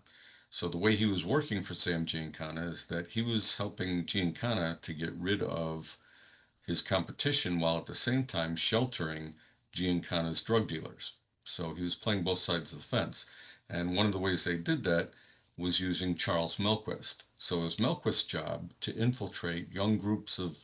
So the way he was working for Sam Giancana is that he was helping Giancana to get rid of his competition while at the same time sheltering Giancana's drug dealers. So he was playing both sides of the fence. And one of the ways they did that was using Charles Melquist. So it was Melquist's job to infiltrate young groups of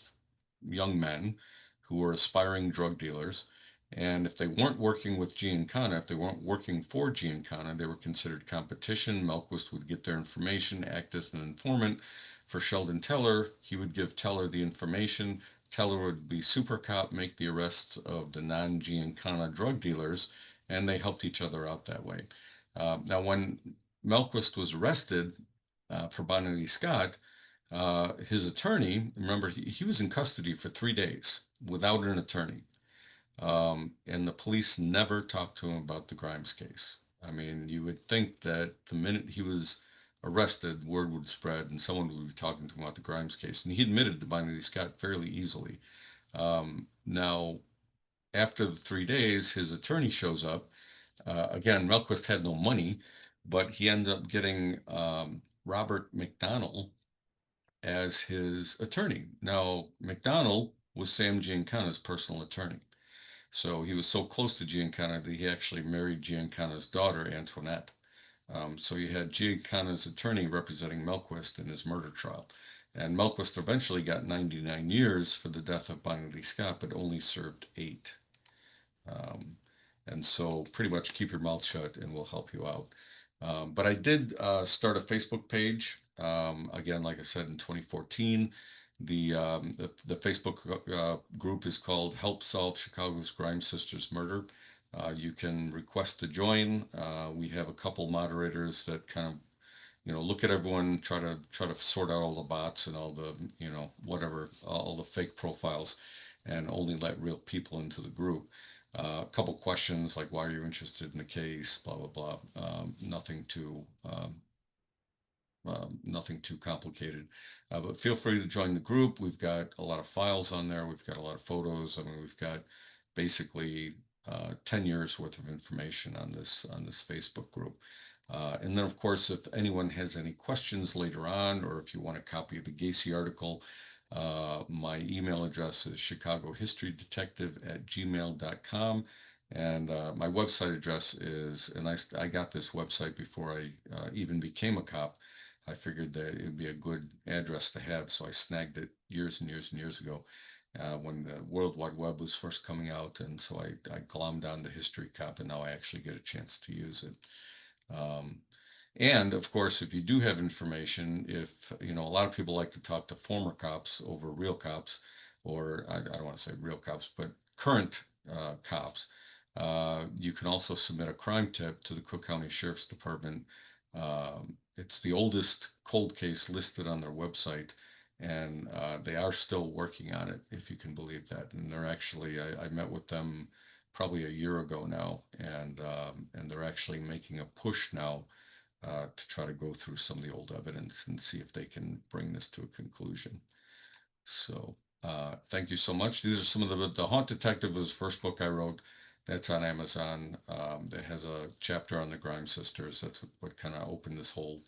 young men who were aspiring drug dealers. And if they weren't working with Giancana, if they weren't working for Giancana, they were considered competition. Melquist would get their information, act as an informant. For Sheldon Teller, he would give Teller the information. Teller would be super cop, make the arrests of the non-Giancana drug dealers, and they helped each other out that way. Now, when Melquist was arrested for Bonnie Scott, his attorney, remember, he was in custody for 3 days without an attorney. And the police never talked to him about the Grimes case. I mean, you would think that the minute he was arrested, word would spread and someone would be talking to him about the Grimes case. And he admitted to Bonnie Scott fairly easily. Now, after the 3 days, his attorney shows up. Again, Melquist had no money, but he ended up getting Robert McDonnell as his attorney. Now, McDonnell was Sam Giancana's personal attorney. So he was so close to Giancana that he actually married Giancana's daughter, Antoinette. So you had Giancana's attorney representing Melquist in his murder trial. And Melquist eventually got 99 years for the death of Bonnie Lee Scott, but only served 8. Um, and so pretty much keep your mouth shut and we'll help you out. But I did start a Facebook page. Again, like I said, in 2014. The Facebook group is called Help Solve Chicago's Grime Sisters Murder. You can request to join. We have a couple moderators that kind of look at everyone, try to sort out all the bots and all the whatever all the fake profiles, and only let real people into the group. A couple questions like why are you interested in the case, blah blah blah. Nothing too complicated. But feel free to join the group. We've got a lot of files on there. We've got a lot of photos. I mean, we've got basically 10 years worth of information on this Facebook group. And then, of course, if anyone has any questions later on, or if you want a copy of the Gacy article, my email address is chicagohistorydetective@gmail.com. And my website address is, and I got this website before I even became a cop. I figured that it would be a good address to have, so I snagged it years and years and years ago when the World Wide Web was first coming out, and so I glommed on the History Cop, and now I actually get a chance to use it. Um, and of course, if you do have information, if a lot of people like to talk to former cops over real cops, or I don't want to say real cops, but current cops, you can also submit a crime tip to the Cook County Sheriff's Department. It's the oldest cold case listed on their website, and they are still working on it, if you can believe that. And they're actually, I met with them probably a year ago now, and they're actually making a push now to try to go through some of the old evidence and see if they can bring this to a conclusion. So thank you so much. These are some of the Haunt Detective was the first book I wrote. That's on Amazon. That has a chapter on the Grimes sisters. That's what kind of opened this whole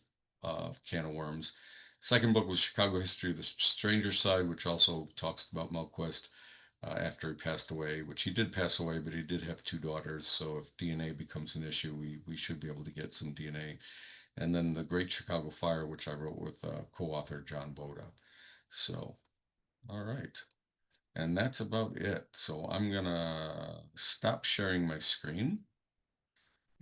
can of worms. Second book was Chicago History of the Stranger Side, which also talks about Melquist after he passed away, which he did pass away, but he did have 2 daughters. So if DNA becomes an issue, we should be able to get some DNA. And then The Great Chicago Fire, which I wrote with co-author John Boda. So, all right. And that's about it. So I'm gonna stop sharing my screen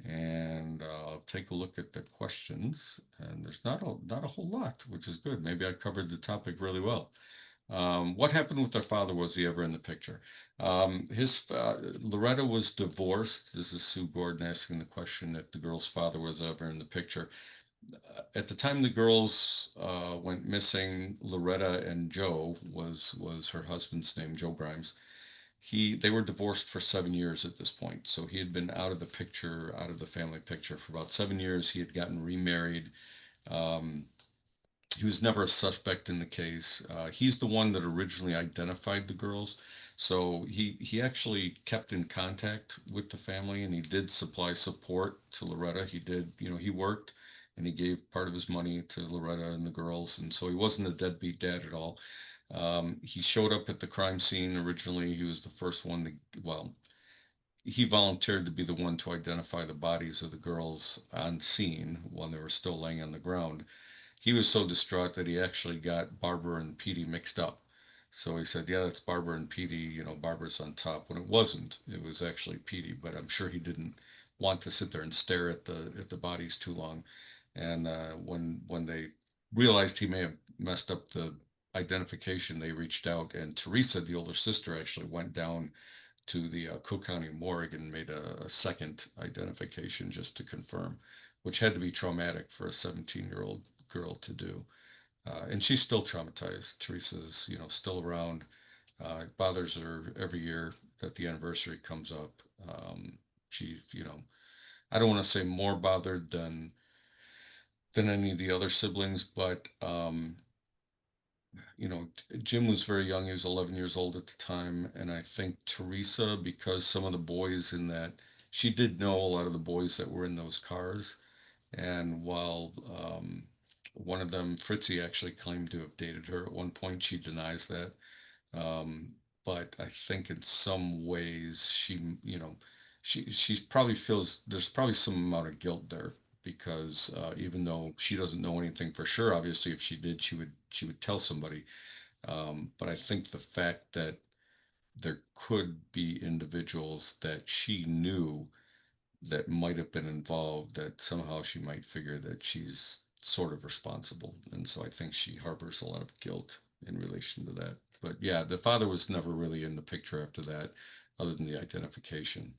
And I'll take a look at the questions, and there's not a whole lot, which is good. Maybe I covered the topic really well. What happened with their father? Was he ever in the picture? Loretta was divorced. This is Sue Gordon asking the question if the girl's father was ever in the picture. At the time the girls went missing, Loretta and Joe was her husband's name, Joe Grimes. They were divorced for 7 years at this point, so he had been out of the picture, out of the family picture for about 7 years. He had gotten remarried. Um, he was never a suspect in the case. He's the one that originally identified the girls, so he actually kept in contact with the family, and he did supply support to Loretta. He did, he worked, and he gave part of his money to Loretta and the girls, and so he wasn't a deadbeat dad at all. He showed up at the crime scene originally. He was the first one to, well, he volunteered to be the one to identify the bodies of the girls on scene when they were still laying on the ground. He was so distraught that he actually got Barbara and Petey mixed up. So he said, "Yeah, that's Barbara and Petey. Barbara's on top." When it wasn't, it was actually Petey. But I'm sure he didn't want to sit there and stare at the bodies too long. And when they realized he may have messed up the identification, they reached out, and Teresa, the older sister, actually went down to the Cook County morgue and made a second identification just to confirm, which had to be traumatic for a 17-year-old girl to do. And she's still traumatized. Teresa's, still around. It bothers her every year that the anniversary comes up. She's, I don't want to say more bothered than any of the other siblings, but Jim was very young. He was 11 years old at the time. And I think Teresa, because some of the boys in that, she did know a lot of the boys that were in those cars. And while one of them, Fritzy, actually claimed to have dated her at one point, she denies that. Um, but I think in some ways she probably feels there's probably some amount of guilt there because even though she doesn't know anything for sure, obviously if she did, she would tell somebody. But I think the fact that there could be individuals that she knew that might have been involved, that somehow she might figure that she's sort of responsible. And so I think she harbors a lot of guilt in relation to that. But yeah, the father was never really in the picture after that, other than the identification.